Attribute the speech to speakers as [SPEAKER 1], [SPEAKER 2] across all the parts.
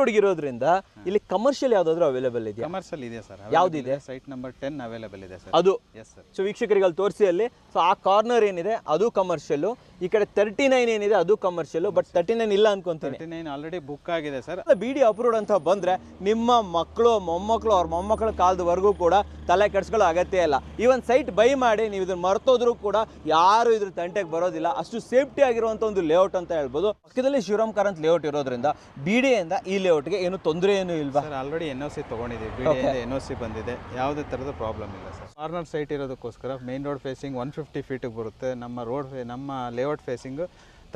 [SPEAKER 1] ರೋಡ್ಗೆ ಇರೋದ್ರಿಂದ ಇಲ್ಲಿ ಕಮರ್ಷಿಯಲ್ ಯಾವ್ದಾದ್ರು ಅವೈಲೇಬಲ್ ಇದೆಯಾ?
[SPEAKER 2] ಕಮರ್ಷಿಯಲ್ ಇದೆ ಸರ್.
[SPEAKER 1] ಯಾವ್ದಿದೆ?
[SPEAKER 2] ಸೈಟ್ ನಂಬರ್ 10 ಅವೈಲೇಬಲ್ ಇದೆ ಸರ್.
[SPEAKER 1] ಅದು
[SPEAKER 2] ಎಸ್ ಸರ್.
[SPEAKER 1] ಸೊ ವೀಕ್ಷಕರಿಗೆ ಅಲ್ಲಿ ತೋರಿಸಿ ಅಲ್ಲಿ. ಸೊ ಆ ಕಾರ್ನರ್ ಏನಿದೆ ಅದು ಕಮರ್ಷಿಯಲ್, ಈ ಕಡೆ 39 ಏನಿದೆ ಅದು ಕಮರ್ಷಿಯಲ್, ಬಟ್ 39 ಇಲ್ಲ ಅನ್ಕೊಂತೀನಿ.
[SPEAKER 2] 39 ಆಲ್ರೆಡಿ ಬುಕ್ ಆಗಿದೆ ಸರ್.
[SPEAKER 1] BD ಅಪ್ರೂವ್ಡ್ ಅಂತ ಬಂದ್ರೆ ನಿಮ್ಮ ಮಕ್ಕಳು ಮೊಮ್ಮಕ್ಕಳು ಅವ್ರ ಮೊಮ್ಮಕ್ಕಳ ಕಾಲದವರೆಗೂ ಕೂಡ ತಲೆ ಕೆಡಿಸ್ಕೊಳ್ಳೋ ಅಗತ್ಯ ಇಲ್ಲ. ಈವನ್ ಸೈಟ್ ಬೈ ಮಾಡಿ ನೀವು ಇದನ್ನ ಮರ್ತೋದ್ರೂ ಕೂಡ ಯಾರು ಇದ್ರ ತಂಟೆಗೆ ಬರೋದಿಲ್ಲ. ಅಷ್ಟು ಸೇಫ್ಟಿ ಆಗಿರುವಂತ ಒಂದು ಲೇಔಟ್ ಅಂತ ಹೇಳ್ಬೋದು. ಪಕ್ಕದಲ್ಲಿ ಶಿವರಾಮ್ ಕಾರಂತ್ ಲೇಔಟ್ ಇರೋದ್ರಿಂದ BD ಇಂದ ಈ ಲೇಔಟ್ಗೆ ಏನು ತೊಂದರೆ ಏನು ಇಲ್ವಾ
[SPEAKER 2] ಸರ್? ಆಲ್ರೆಡಿ NOC ತಗೊಂಡಿದ್ದೀವಿ, BD ಇಂದ NOC ಬಂದಿದೆ, ಯಾವುದೇ ತರದ ಪ್ರಾಬ್ಲಮ್ ಇಲ್ಲ ಸರ್. ಕಾರ್ನರ್ ಸೈಟ್ ಇರೋದಕ್ಕೋಸ್ಕರ ಮೇನ್ ರೋಡ್ ಫೇಸಿಂಗ್ 150 ಫೀಟಿಗೆ ಬರುತ್ತೆ, ನಮ್ಮ ಲೇಔಟ್ ಫೇಸಿಂಗ್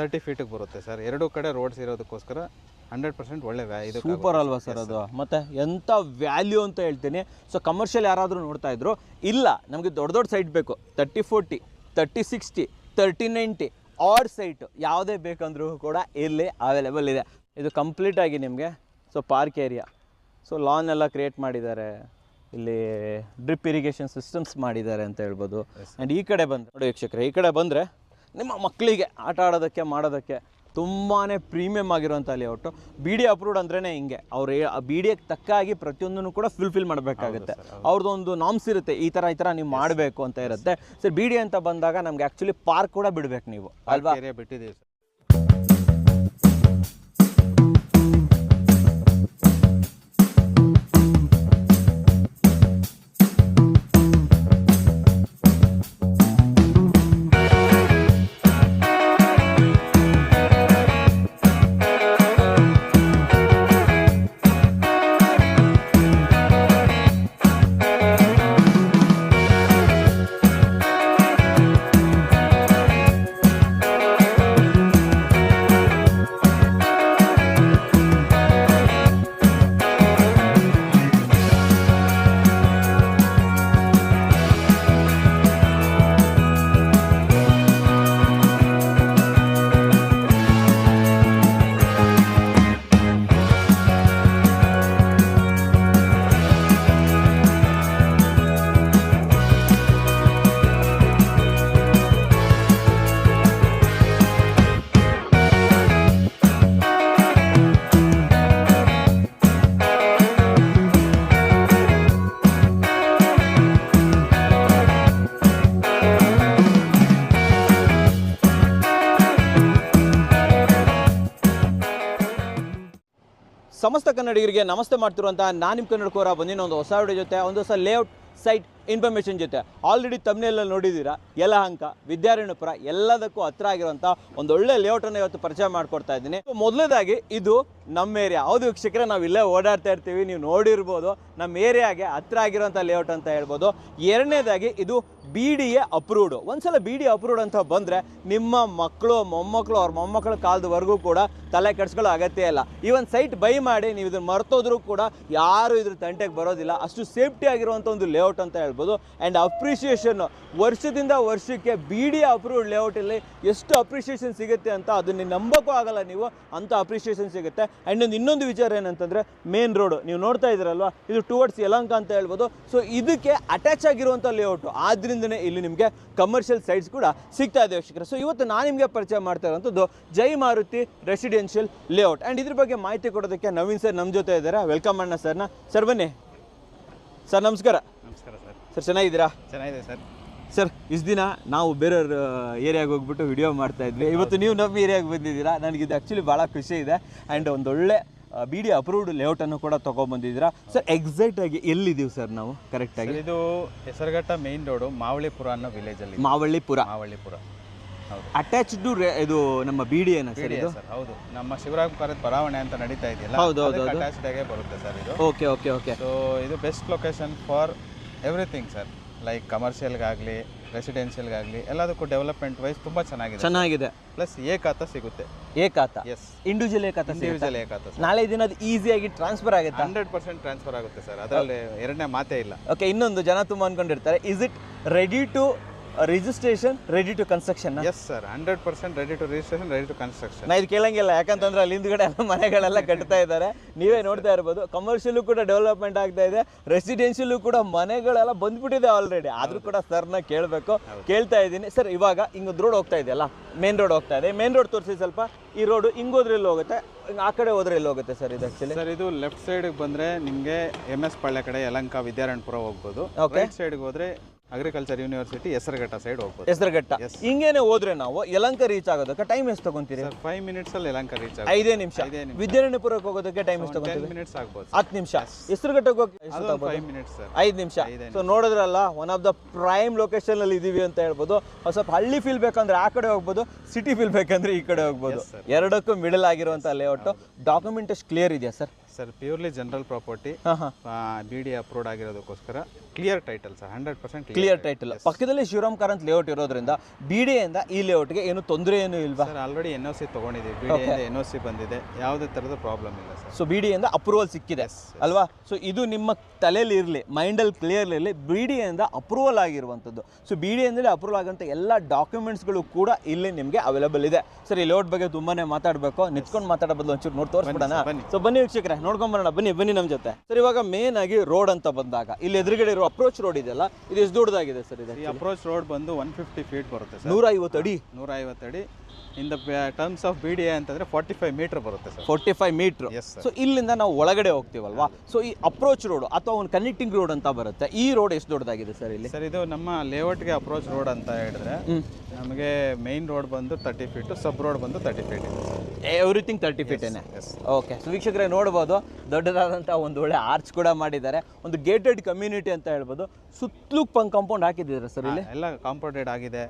[SPEAKER 2] 30 ಫೀಟಿಗೆ ಬರುತ್ತೆ ಸರ್. ಎರಡೂ ಕಡೆ ರೋಡ್ಸ್ ಇರೋದಕ್ಕೋಸ್ಕರ 100% ಒಳ್ಳೆ ಇದು
[SPEAKER 1] ಸೂಪರ್ ಅಲ್ವಾ ಸರ್? ಅದು ಮತ್ತೆ ಎಂಥ ವ್ಯಾಲ್ಯೂ ಅಂತ ಹೇಳ್ತೀನಿ. ಸೊ ಕಮರ್ಷಿಯಲ್ ಯಾರಾದರೂ ನೋಡ್ತಾ ಇದ್ರು, ಇಲ್ಲ ನಮಗೆ ದೊಡ್ಡ ದೊಡ್ಡ ಸೈಟ್ ಬೇಕು, 30-40, 30-60, 30-90 ಆಡ್ ಸೈಟ್ ಯಾವುದೇ ಬೇಕಂದ್ರೂ ಕೂಡ ಇಲ್ಲಿ ಅವೈಲೇಬಲ್ ಇದೆ. ಇದು ಕಂಪ್ಲೀಟ್ ಆಗಿ ನಿಮಗೆ so park area, so lawn ಎಲ್ಲ ಕ್ರಿಯೇಟ್ ಮಾಡಿದ್ದಾರೆ, ಇಲ್ಲಿ ಡ್ರಿಪ್ ಇರಿಗೇಷನ್ ಸಿಸ್ಟಮ್ಸ್ ಮಾಡಿದ್ದಾರೆ ಅಂತ ಹೇಳ್ಬೋದು. ಆ್ಯಂಡ್ ಈ ಕಡೆ ಬಂದು ನೋಡಿ ವೀಕ್ಷಕರೇ, ಈ ಕಡೆ ಬಂದರೆ ನಿಮ್ಮ ಮಕ್ಕಳಿಗೆ ಆಟ ಆಡೋದಕ್ಕೆ ಮಾಡೋದಕ್ಕೆ ತುಂಬಾ ಪ್ರೀಮಿಯಮ್ ಆಗಿರುವಂಥ ಲೇಔಟು. BD ಅಪ್ರೂವ್ಡ್ ಅಂದ್ರೇ ಹಿಂಗೆ, ಅವ್ರು BDಗೆ ತಕ್ಕಾಗಿ ಪ್ರತಿಯೊಂದನ್ನು ಕೂಡ ಫುಲ್ಫಿಲ್ ಮಾಡಬೇಕಾಗುತ್ತೆ. ಅವ್ರದ್ದೊಂದು ನಾಮ್ಸ್ ಇರುತ್ತೆ, ಈ ಥರ ನೀವು ಮಾಡಬೇಕು ಅಂತ ಇರುತ್ತೆ ಸರ್. BD ಅಂತ ಬಂದಾಗ ನಮ್ಗೆ ಆ್ಯಕ್ಚುಲಿ ಪಾರ್ಕ್ ಕೂಡ ಬಿಡಬೇಕು ನೀವು ಅಲ್ವಾ?
[SPEAKER 2] ಬಿಟ್ಟಿದ್ದೀವಿ ಸರ್.
[SPEAKER 1] ಸಮಸ್ತ ಕನ್ನಡಿಗರಿಗೆ ನಮಸ್ತೆ ಮಾಡ್ತಿರುವಂಥ ನಾನು ನಿಮ್ಮ ಕನ್ನಡಕೋರ ಬಂದಿನ ಒಂದು ಹೊಸ ವಿಡಿಯೋ ಜೊತೆ, ಒಂದು ಹೊಸ ಲೇಔಟ್ ಸೈಟ್ ಇನ್ಫಾರ್ಮೇಷನ್ ಜೊತೆ. ಆಲ್ರೆಡಿ ತಮ್ಮನೆಲ್ಲ ನೋಡಿದ್ದೀರಾ, ಯಲಹಂಕ, ವಿದ್ಯಾರಣ್ಯಪುರ ಎಲ್ಲದಕ್ಕೂ ಹತ್ರ ಆಗಿರುವಂಥ ಒಂದು ಒಳ್ಳೆ ಲೇಔಟನ್ನು ಇವತ್ತು ಪರಿಚಯ ಮಾಡಿಕೊಡ್ತಾ ಇದ್ದೀನಿ. ಮೊದಲನೇದಾಗಿ ಇದು ನಮ್ಮ ಏರಿಯಾ. ಹೌದು ವೀಕ್ಷಕರೇ, ನಾವು ಇಲ್ಲೇ ಓಡಾಡ್ತಾ ಇರ್ತೀವಿ, ನೀವು ನೋಡಿರ್ಬೋದು. ನಮ್ಮ ಏರಿಯಾಗೆ ಹತ್ರ ಆಗಿರೋಂಥ ಲೇಔಟ್ ಅಂತ ಹೇಳ್ಬೋದು. ಎರಡನೇದಾಗಿ ಇದು BDA ಅಪ್ರೂವ್ಡು. ಒಂದ್ಸಲ BD ಅಪ್ರೂವ್ಡ್ ಅಂತ ಬಂದರೆ ನಿಮ್ಮ ಮಕ್ಕಳು ಮೊಮ್ಮಕ್ಕಳು ಅವ್ರ ಮೊಮ್ಮಕ್ಕಳ ಕಾಲದವರೆಗೂ ಕೂಡ ತಲೆ ಕೆಡಿಸ್ಕೊಳ್ಳೋ ಅಗತ್ಯ ಇಲ್ಲ. ಈವನ್ ಸೈಟ್ ಬೈ ಮಾಡಿ ನೀವು ಇದನ್ನು ಮರ್ತೋದ್ರೂ ಕೂಡ ಯಾರು ಇದ್ರ ತಂಟೆಗೆ ಬರೋದಿಲ್ಲ. ಅಷ್ಟು ಸೇಫ್ಟಿ ಆಗಿರುವಂಥ ಒಂದು ಲೇಔಟ್ ಅಂತ ಹೇಳ್ಬೋದು. ಆ್ಯಂಡ್ ಅಪ್ರಿಷಿಯೇಷನ್ ವರ್ಷದಿಂದ ವರ್ಷಕ್ಕೆ BD ಅಪ್ರೂವ್ಡ್ ಲೇಔಟಲ್ಲಿ ಎಷ್ಟು ಅಪ್ರಿಷಿಯೇಷನ್ ಸಿಗುತ್ತೆ ಅಂತ ಅದನ್ನ ನಂಬೋಕ್ಕೂ ಆಗಲ್ಲ ನೀವು, ಅಂಥ ಅಪ್ರಿಷಿಯೇಷನ್ ಸಿಗುತ್ತೆ. ಆ್ಯಂಡ್ ಇನ್ನೊಂದು ವಿಚಾರ ಏನಂತಂದರೆ ಮೇನ್ ರೋಡು ನೀವು ನೋಡ್ತಾ ಇದ್ದೀರಲ್ವ, ಇದು ಟುವರ್ಡ್ಸ್ ಯಲಹಂಕ ಅಂತ ಹೇಳ್ಬೋದು. ಸೊ ಇದಕ್ಕೆ ಅಟ್ಯಾಚ್ ಆಗಿರುವಂಥ ಲೇಔಟು, ಆದ್ರಿಂದನೇ ಇಲ್ಲಿ ನಿಮಗೆ ಕಮರ್ಷಿಯಲ್ ಸೈಟ್ಸ್ ಕೂಡ ಸಿಗ್ತಾ ಇದೆ ವೀಕ್ಷಕರೇ. ಸೊ ಇವತ್ತು ನಾನು ನಿಮಗೆ ಪರಿಚಯ ಮಾಡ್ತಾ ಇರುವಂಥದ್ದು ಜೈ ಮಾರುತಿ ರೆಸಿಡೆನ್ಷಿಯಲ್ ಲೇಔಟ್. ಆ್ಯಂಡ್ ಇದ್ರ ಬಗ್ಗೆ ಮಾಹಿತಿ ಕೊಡೋದಕ್ಕೆ ನವೀನ್ ಸರ್ ನಮ್ಮ ಜೊತೆ ಇದ್ದಾರೆ. ವೆಲ್ಕಮ್ ಅಣ್ಣ ಸರ್ನ. ಸರ್ ಬನ್ನಿ ಸರ್. ನಮಸ್ಕಾರ.
[SPEAKER 2] ನಮಸ್ಕಾರ ಸರ್.
[SPEAKER 1] ಸರ್ ಚೆನ್ನಾಗಿದ್ದೀರಾ?
[SPEAKER 2] ಚೆನ್ನಾಗಿದೆ ಸರ್.
[SPEAKER 1] ಸರ್ ಇಷ್ಟು ದಿನ ನಾವು ಬೇರೆಯವ್ರ ಏರಿಯಾಗೆ ಹೋಗ್ಬಿಟ್ಟು ವಿಡಿಯೋ ಮಾಡ್ತಾ ಇದ್ವಿ, ಇವತ್ತು ನೀವು ನಮ್ಮ ಏರಿಯಾಗೆ ಬಂದಿದ್ದೀರಾ. ನನಗಿದು ಆ್ಯಕ್ಚುಲಿ ಭಾಳ ಖುಷಿ ಇದೆ. ಆ್ಯಂಡ್ ಒಂದೊಳ್ಳೆ BD ಅಪ್ರೂವ್ಡ್ ಲೇಔಟನ್ನು ಕೂಡ ತೊಗೊಂಡ್ಬಂದಿದ್ದೀರಾ. ಸರ್ ಎಕ್ಸಾಕ್ಟಾಗಿ ಎಲ್ಲಿದ್ದೀವಿ ಸರ್ ನಾವು ಕರೆಕ್ಟಾಗಿ?
[SPEAKER 2] ಇದು ಹೆಸರುಘಟ್ಟ ಮೇನ್ ರೋಡು, ಮಾವಳಿಪುರ ಅನ್ನೋ ವಿಲೇಜಲ್ಲಿ.
[SPEAKER 1] ಮಾವಳ್ಳಿಪುರ.
[SPEAKER 2] ಹೌದು.
[SPEAKER 1] ಅಟ್ಯಾಚ್ಡ್ ಇದು ನಮ್ಮ BD ಏನ ಸರ್ ಇದು?
[SPEAKER 2] ಸರ್ ಹೌದು. ನಮ್ಮ ಶಿವರಾಮ್ ಕಾರಂತ್ ಬಡಾವಣೆ ಅಂತ ನಡೀತಾ ಇದೆಯಲ್ಲ,
[SPEAKER 1] ಹೌದು.
[SPEAKER 2] ಅಟ್ಯಾಚ್ಡ್ ಆಗಿ ಬರುತ್ತೆ ಸರ್ ಇದು.
[SPEAKER 1] ಓಕೆ.
[SPEAKER 2] ಸೊ ಇದು best location for everything sir. Like ಕಮರ್ಷಿಯಲ್ಗಾಗಲಿ ರೆಸಿಡೆನ್ಷಿಯಲ್ಗಾಗಲಿ ಎಲ್ಲದಕ್ಕೂ ಡೆವಲಪ್ಮೆಂಟ್ ವೈಸ್ ತುಂಬ ಚೆನ್ನಾಗಿದೆ. ಪ್ಲಸ್ ಏಕಾತ ಸಿಗುತ್ತೆ.
[SPEAKER 1] ಏಕಾತ?
[SPEAKER 2] S,
[SPEAKER 1] individual ಏಕಾತ.
[SPEAKER 2] ಏಕಾತ
[SPEAKER 1] ನಾಳೆ ದಿನ ಅದು ಈಸಿಯಾಗಿ ಟ್ರಾನ್ಸ್ಫರ್ ಆಗುತ್ತೆ?
[SPEAKER 2] 100% ಟ್ರಾನ್ಸ್ಫರ್ ಆಗುತ್ತೆ ಸರ್, ಅದರಲ್ಲಿ ಎರಡನೇ ಮಾತೇ ಇಲ್ಲ.
[SPEAKER 1] ಓಕೆ. ಇನ್ನೊಂದು ಜನ ತುಂಬ ಅನ್ಕೊಂಡಿರ್ತಾರೆ, is it ready to registration ready to construction.
[SPEAKER 2] Yes sir, 100% ready to registration, ready to construction.
[SPEAKER 1] ನಾ ಇದು ಕೇಳಂಗಿಲ್ಲ, ಯಾಕಂತಂದ್ರೆ ಅಲ್ಲಿ ಹಿಂದ್ಗಡೆ ಎಲ್ಲ ಮನೆಗಳೆಲ್ಲ ಕಟ್ತಾ ಇದ್ದಾರೆ, ನೀವೇ ನೋಡ್ತಾ ಇರ್ಬೋದು. ಕಮರ್ಷಿಯಲು ಕೂಡ ಡೆವಲಪ್ಮೆಂಟ್ ಆಗ್ತಾ ಇದೆ, ರೆಸಿಡೆನ್ಷಿಯಲು ಕೂಡ ಮನೆಗಳೆಲ್ಲ ಬಂದ್ಬಿಟ್ಟಿದೆ ಆಲ್ರೆಡಿ. ಆದ್ರೂ ಕೂಡ ಸರ್ನ ಕೇಳಬೇಕು, ಕೇಳ್ತಾ ಇದ್ದೀನಿ. ಸರ್ ಇವಾಗ ಹಿಂಗೊಂದು ರೋಡ್ ಹೋಗ್ತಾ ಇದೆಯಲ್ಲ, ಮೇನ್ ರೋಡ್ ಹೋಗ್ತಾ ಇದೆ, ಮೇನ್ ರೋಡ್ ತೋರಿಸಿ ಸ್ವಲ್ಪ. ಈ ರೋಡ್ ಹಿಂಗೋದ್ರೆ ಎಲ್ಲಿ ಹೋಗುತ್ತೆ, ಆ ಕಡೆ ಹೋದ್ರೆ ಎಲ್ಲಿ ಹೋಗುತ್ತೆ ಸರ್ ಇದು ಆಕ್ಚುಲಿ?
[SPEAKER 2] ಸರ್ ಇದು ಲೆಫ್ಟ್ ಸೈಡ್ಗೆ ಬಂದ್ರೆ ನಿಮಗೆ MS ಪಾಳ್ಯ ಕಡೆ ಯಲಹಂಕ ವಿದ್ಯಾರಣ್ಯಪುರ ಹೋಗ್ಬೋದು. ರೈಟ್ ಸೈಡ್ಗೆ ಹೋದ್ರೆ ಅಗ್ರಿಕಲ್ಚರ್ ಯೂನಿವರ್ಸಿಟಿ ಹೆಸರುಘಟ್ಟ ಸೈಡ್ ಹೋಗ್ಬೋದು.
[SPEAKER 1] ಹೆಸರುಘಟ್ಟ ಹಿಂಗೇನೆ ಹೋದ್ರೆ ನಾವು ಯಲಹಂಕ ರೀಚ್ ಆಗೋದಕ್ಕೆ ಟೈಮ್ ಎಷ್ಟು ತಗೊಂತೀರಿ?
[SPEAKER 2] ಸರ್ 5 ಮಿನಿಟ್ಸ್ ಅಲ್ಲಿ ಯಲಹಂಕ ರೀಚ್ ಆಗುತ್ತೆ.
[SPEAKER 1] 5 ನಿಮಿಷ. ವಿದ್ಯಾರಣ್ಯಪುರಕ್ಕೆ ಹೋಗೋದಕ್ಕೆ ಟೈಮ್ ಎಷ್ಟು ತಗೊಂತೀರಿ?
[SPEAKER 2] 10 ಮಿನಿಟ್ಸ್ ಆಗ್ಬೋದು.
[SPEAKER 1] 10 ನಿಮಿಷ. ಹೆಸರುಘಟ್ಟಕ್ಕೆ ಹೋಗಿ
[SPEAKER 2] 5 ಮಿನಿಟ್ಸ್ ಸರ್.
[SPEAKER 1] 5 ನಿಮಿಷ. ಸೊ ನೋಡಿದ್ರಲ್ಲ, one of the prime location ಅಲ್ಲಿ ಇದೀವಿ ಅಂತ ಹೇಳ್ಬೋದು. ಸ್ವಲ್ಪ ಹಳ್ಳಿ ಫೀಲ್ ಬೇಕಂದ್ರೆ ಆ ಕಡೆ ಹೋಗ್ಬೋದು, ಸಿಟಿ ಫೀಲ್ ಬೇಕಂದ್ರೆ ಈ ಕಡೆ ಹೋಗ್ಬೋದು. ಎರಡಕ್ಕೂ ಮಿಡಲ್ ಆಗಿರುವಂತ ಲೇಔಟ್. ಡಾಕ್ಯುಮೆಂಟ್ ಎಷ್ಟು ಕ್ಲಿಯರ್ ಇದೆಯಾ sir?
[SPEAKER 2] Sir purely general property, BD approved ಆಗಿರೋದಕ್ಕೋಸ್ಕರ clear title sir, 100%
[SPEAKER 1] clear title. ಪಕ್ಕದಲ್ಲಿ ಶಿವರಾಮ್ ಕಾರಂತ್ ಲೇಔಟ್ ಇರೋದ್ರಿಂದ BD ಇಂದ ಈ ಲೇಔಟ್ಗೆ ಏನು ತೊಂದರೆ ಏನು ಇಲ್ವಾ
[SPEAKER 2] ಸರ್? ಆಲ್ರೆಡಿ NOC ತಗೊಂಡಿದ್ದೀವಿ, BD ಇಂದ NOC ಬಂದಿದೆ, ಯಾವುದೇ ತರದ ಪ್ರಾಬ್ಲಮ್ ಇಲ್ಲ ಸರ್.
[SPEAKER 1] ಸೊ BD ಇಂದ ಅಪ್ರೂವಲ್ ಸಿಕ್ಕಿದೆ ಅಲ್ವಾ? ಸೊ ಇದು ನಿಮ್ಮ ತಲೆಯಲ್ಲಿ ಇರಲಿ, ಮೈಂಡಲ್ಲಿ ಕ್ಲಿಯರ್ ಇರಲಿ, BD ಇಂದ ಅಪ್ರೂವಲ್ ಆಗಿರುವಂಥದ್ದು. ಸೊ BD ಇಂದಲೇ ಅಪ್ರೂವಲ್ ಆಗುವಂಥ ಎಲ್ಲ ಡಾಕ್ಯುಮೆಂಟ್ಸ್ಗಳು ಕೂಡ ಇಲ್ಲಿ ನಿಮಗೆ ಅವೈಲೇಬಲ್ ಇದೆ. ಸರ್ ಈ ಲೇಔಟ್ ಬಗ್ಗೆ ತುಂಬಾನೇ ಮಾತಾಡಬೇಕು, ನಿಂತ್ಕೊಂಡು ಮಾತಾಡೋ ಬದಲು ಒಂಚೂರು ನೋಡಿ ತೋರಿಸ್ಬಿಡೋಣ. ಸೊ ಬನ್ನಿ ವೀಕ್ಷಕರೇ, ನೋಡ್ಕೊಂಡ್ ಬರೋಣ, ಬನ್ನಿ ನಮ್ಮ ಜೊತೆ. ಸರ್ ಇವಾಗ ಮೇನ್ ಆಗಿ ರೋಡ್ ಅಂತ ಬಂದಾಗ ಇಲ್ಲಿ ಎದುರುಗಡೆ ಇರೋ ಅಪ್ರೋಚ್ ರೋಡ್ ಇದೆಯಲ್ಲ, ಇದು ಎಷ್ಟು ದೊಡ್ಡದಾಗಿದೆ ಸರ್? ಇದು
[SPEAKER 2] ಈ ಅಪ್ರೋಚ್ ರೋಡ್ ಬಂದು 150 ಫೀಟ್ ಬರುತ್ತೆ ಸರ್.
[SPEAKER 1] 150 ಅಡಿ.
[SPEAKER 2] 150 ಅಡಿ. In the terms of BD ಅಂತಂದ್ರೆ 45 ಮೀಟರ್ ಬರುತ್ತೆ ಸರ್.
[SPEAKER 1] 45 ಮೀಟರ್. ಸೊ ಇಲ್ಲಿಂದ ನಾವು ಒಳಗಡೆ ಹೋಗ್ತೀವಲ್ವಾ, ಸೊ ಈ ಅಪ್ರೋಚ್ ರೋಡ್ ಅಥವಾ ಒಂದು ಕನೆಕ್ಟಿಂಗ್ ರೋಡ್ ಅಂತ ಬರುತ್ತೆ. ಈ ರೋಡ್ ಎಷ್ಟು ದೊಡ್ಡದಾಗಿದೆ ಸರ್ ಇಲ್ಲಿ?
[SPEAKER 2] ಸರ್ ಇದು ನಮ್ಮ ಲೇಔಟ್ಗೆ ಅಪ್ರೋಚ್ ರೋಡ್ ಅಂತ ಹೇಳಿದ್ರೆ ನಮಗೆ ಮೇನ್ ರೋಡ್ ಬಂದು 30 ಫೀಟ್, ಸಬ್ ರೋಡ್ ಬಂದು 30 ಫೀಟ್ ಇದೆ.
[SPEAKER 1] ಎವ್ರಿಥಿಂಗ್ 30 ಫೀಟ್ ಏನೆ. ಓಕೆ. ಸೊ ವೀಕ್ಷಕರೇ ನೋಡ್ಬೋದು, ದೊಡ್ಡದಾದಂಥ ಒಂದು ಒಳ್ಳೆ ಆರ್ಚ್ ಕೂಡ ಮಾಡಿದ್ದಾರೆ. ಒಂದು ಗೇಟೆಡ್ ಕಮ್ಯುನಿಟಿ ಅಂತ ಹೇಳ್ಬೋದು. ಸುತ್ತಲೂ ಕಾಂಪೌಂಡ್ ಹಾಕಿದ್ದಾರೆ ಸರ್ ಇಲ್ಲಿ?
[SPEAKER 2] ಎಲ್ಲ ಕಾಂಪೌಂಡೆಡ್ ಆಗಿದೆ,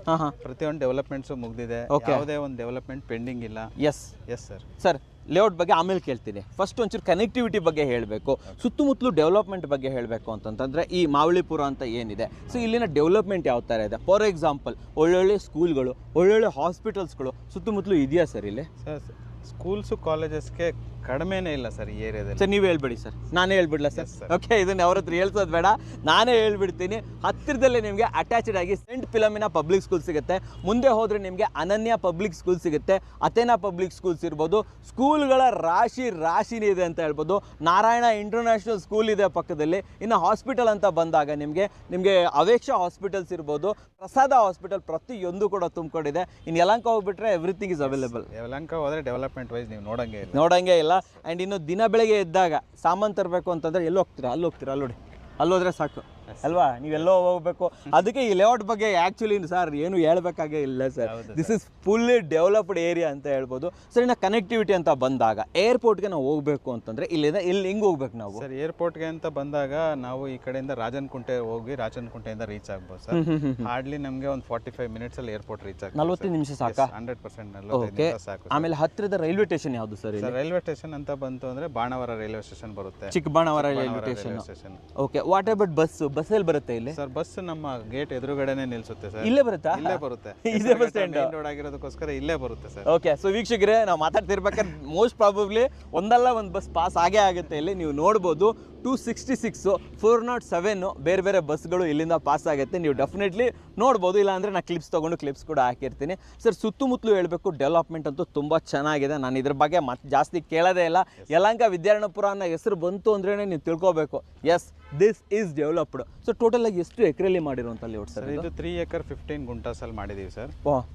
[SPEAKER 2] ಪ್ರತಿಯೊಂದು ಡೆವಲಪ್ಮೆಂಟ್ಸ್ ಮುಗಿದಿದೆ, ಯಾವುದೇ ಒಂದು ಡೆವಲಪ್ಮೆಂಟ್ ಪೆಂಡಿಂಗ್ ಇಲ್ಲ. Yes sir.
[SPEAKER 1] ಸರ್ ಲೇಔಟ್ ಬಗ್ಗೆ ಆಮೇಲೆ ಕೇಳ್ತೀನಿ. ಫಸ್ಟ್ ಒಂಚೂರು ಕನೆಕ್ಟಿವಿಟಿ ಬಗ್ಗೆ ಹೇಳಬೇಕು, ಸುತ್ತಮುತ್ತಲು ಡೆವಲಪ್ಮೆಂಟ್ ಬಗ್ಗೆ ಹೇಳಬೇಕು ಅಂತಂತಂದರೆ ಈ ಮಾವಳಿಪುರ ಅಂತ ಏನಿದೆ, ಸೊ ಇಲ್ಲಿನ ಡೆವಲಪ್ಮೆಂಟ್ ಯಾವ ಥರ ಇದೆ? ಫಾರ್ ಎಕ್ಸಾಂಪಲ್ ಒಳ್ಳೊಳ್ಳೆ ಸ್ಕೂಲ್ಗಳು, ಒಳ್ಳೊಳ್ಳೆ ಹಾಸ್ಪಿಟಲ್ಸ್ಗಳು ಸುತ್ತಮುತ್ತಲು ಇದೆಯಾ ಸರ್ ಇಲ್ಲಿ?
[SPEAKER 2] ಸರ್ ಸ್ಕೂಲ್ಸು ಕಾಲೇಜಸ್ಗೆ ಕಡಿಮೆನೇ ಇಲ್ಲ ಸರ್ ಈ ಏರಿಯಾದಲ್ಲಿ.
[SPEAKER 1] ಸರ್ ನೀವು ಹೇಳ್ಬಿಡಿ ಸರ್, ನಾನೇ ಹೇಳ್ಬಿಡ್ಲ ಸರ್? ಓಕೆ, ಇದನ್ನ ಅವ್ರ ಹತ್ರ ಹೇಳ್ಸೋದು ಬೇಡ, ನಾನೇ ಹೇಳ್ಬಿಡ್ತೀನಿ. ಹತ್ತಿರದಲ್ಲೇ ನಿಮಗೆ ಅಟ್ಯಾಚ್ಡ್ ಆಗಿ ಸೆಂಟ್ ಫಿಲಮಿನಾ ಪಬ್ಲಿಕ್ ಸ್ಕೂಲ್ ಸಿಗುತ್ತೆ. ಮುಂದೆ ಹೋದರೆ ನಿಮಗೆ ಅನನ್ಯ ಪಬ್ಲಿಕ್ ಸ್ಕೂಲ್ ಸಿಗುತ್ತೆ, ಅಥೇನಾ ಪಬ್ಲಿಕ್ ಸ್ಕೂಲ್ಸ್ ಇರ್ಬೋದು. ಸ್ಕೂಲ್ಗಳ ರಾಶಿನೇ ಇದೆ ಅಂತ ಹೇಳ್ಬೋದು. ನಾರಾಯಣ ಇಂಟರ್ನ್ಯಾಷನಲ್ ಸ್ಕೂಲ್ ಇದೆ ಪಕ್ಕದಲ್ಲಿ. ಇನ್ನು ಹಾಸ್ಪಿಟಲ್ ಅಂತ ಬಂದಾಗ ನಿಮಗೆ ಅವೇಕ್ಷ ಹಾಸ್ಪಿಟಲ್ಸ್ ಇರ್ಬೋದು, ಪ್ರಸಾದ ಹಾಸ್ಪಿಟಲ್, ಪ್ರತಿಯೊಂದು ಕೂಡ ತುಂಬಿಕೊಂಡಿದೆ. ಇನ್ನು ಯಲಹಂಕ ಹೋಗ್ಬಿಟ್ರೆ ಎವ್ರಿಥಿಂಗ್ ಇಸ್ ಅವೈಲೇಬಲ್.
[SPEAKER 2] ಯಲಹಂಕ ಹೋದರೆ ಡೆವಲಪ್ಮೆಂಟ್ ವೈಸ್ ನೀವು ನೋಡಂಗೆ ಇಲ್ಲ.
[SPEAKER 1] ಆ್ಯಂಡ್ ಇನ್ನು ದಿನ ಬೆಳಗ್ಗೆ ಎದ್ದಾಗ ಸಾಮಾನು ತರಬೇಕು ಅಂತಂದರೆ ಎಲ್ಲಿ ಹೋಗ್ತೀರಾ? ಅಲ್ಲಿ ನೋಡಿ, ಅಲ್ಲೋದ್ರೆ ಸಾಕು ಅಲ್ವಾ? ನೀವೆಲ್ಲೋ ಹೋಗ್ಬೇಕು. ಅದಕ್ಕೆ ಈ ಲೇಔಟ್ ಬಗ್ಗೆ ಆ್ಯಕ್ಚುಲಿ ಸರ್ ಏನು ಹೇಳ್ಬೇಕಾಗೇ ಇಲ್ಲ sir. This is fully developed area ಅಂತ ಹೇಳ್ಬೋದು. ಸರ್ ಇನ್ನು ಕನೆಕ್ಟಿವಿಟಿ ಅಂತ ಬಂದಾಗ ಏರ್ಪೋರ್ಟ್ಗೆ ನಾವು ಹೋಗಬೇಕು ಅಂತಂದರೆ ಇಲ್ಲಿ ಹಿಂಗೆ ಹೋಗ್ಬೇಕು ನಾವು?
[SPEAKER 2] ಸರ್ ಏರ್ಪೋರ್ಟ್ಗೆ ಅಂತ ಬಂದಾಗ ನಾವು ಈ ಕಡೆಯಿಂದ ರಾಜನಕುಂಟೆ ಹೋಗಿ ರಾಜನಕುಂಟೆಯಿಂದ ರೀಚ್ ಆಗ್ಬೋದು ಸರ್. ಹಾರ್ಡ್ಲಿ ನಮಗೆ ಒಂದು 45 ಮಿನಿಟ್ಸಲ್ಲಿ ಏರ್ಪೋರ್ಟ್ ರೀಚ್ ಆಗ್ತದೆ.
[SPEAKER 1] 40 ನಿಮಿಷ ಸಾಕಾ?
[SPEAKER 2] 100% ಸಾಕು.
[SPEAKER 1] ಆಮೇಲೆ ಹತ್ತಿರದ ರೈಲ್ವೆ ಸ್ಟೇಷನ್ ಯಾವುದು ಸರ್?
[SPEAKER 2] ರೈಲ್ವೆ ಸ್ಟೇಷನ್ ಅಂತ ಬಂತು ಅಂದರೆ ಬಾಣಾವರ ರೈಲ್ವೆ ಸ್ಟೇಷನ್ ಬರುತ್ತೆ,
[SPEAKER 1] Chikkabanavara railway station. Okay, what about ಬಸ್ಸಲ್ಲಿ ಬರುತ್ತೆ ಇಲ್ಲಿ?
[SPEAKER 2] ಸರ್ ಬಸ್ ನಮ್ಮ ಗೇಟ್ ಎದುರುಗಡೆನೆ ನಿಲ್ಸುತ್ತೆ ಸರ್.
[SPEAKER 1] ಇಲ್ಲೇ ಬರುತ್ತಾ?
[SPEAKER 2] ಇಲ್ಲೇ ಬರುತ್ತೆ.
[SPEAKER 1] ಇದೇ ಬಸ್ ಸ್ಟ್ಯಾಂಡ್
[SPEAKER 2] ರೋಡ್ ಆಗಿರೋದಕ್ಕೋಸ್ಕರ ಇಲ್ಲೇ ಬರುತ್ತೆ ಸರ್.
[SPEAKER 1] ಓಕೆ. ಸೊ ವೀಕ್ಷಕರೇ, ನಾವು ಮಾತಾಡ್ತಿರ್ಬೇಕಾದ್ರೆ ಮೋಸ್ಟ್ ಪ್ರಾಬಬ್ಲಿ ಒಂದಲ್ಲ ಒಂದು ಬಸ್ ಪಾಸ್ ಆಗೇ ಆಗುತ್ತೆ ಇಲ್ಲಿ. ನೀವು ನೋಡ್ಬೋದು 266, 407 ಬೇರೆ ಬೇರೆ ಬಸ್ಗಳು ಇಲ್ಲಿಂದ ಪಾಸ್ ಆಗುತ್ತೆ. ನೀವು ಡೆಫಿನೆಟ್ಲಿ ನೋಡ್ಬೋದು, ಇಲ್ಲ ಅಂದರೆ ನಾನು ಕ್ಲಿಪ್ಸ್ ಕೂಡ ಹಾಕಿರ್ತೀನಿ. ಸರ್ ಸುತ್ತಮುತ್ತಲು ಹೇಳಬೇಕು, ಡೆವಲಪ್ಮೆಂಟ್ ಅಂತೂ ತುಂಬ ಚೆನ್ನಾಗಿದೆ. ನಾನು ಇದ್ರ ಬಗ್ಗೆ ಜಾಸ್ತಿ ಕೇಳೋದೇ ಇಲ್ಲ. ಯಲಹಂಕ ವಿದ್ಯಾರಣ್ಯಪುರ ಅನ್ನೋ ಹೆಸರು ಬಂತು ಅಂದ್ರೇ ನೀವು ತಿಳ್ಕೊಬೇಕು, yes this is developed. So total ಆಗಿ ಎಷ್ಟು ಎಕರೆಯಲ್ಲಿ ಮಾಡಿರುವಂಥ ಲೇಔಟ್ ಸರ್
[SPEAKER 2] ಇದು? 3 ಎಕರ್ 15 ಗುಂಟಾಸಲ್ಲಿ ಮಾಡಿದ್ದೀವಿ ಸರ್.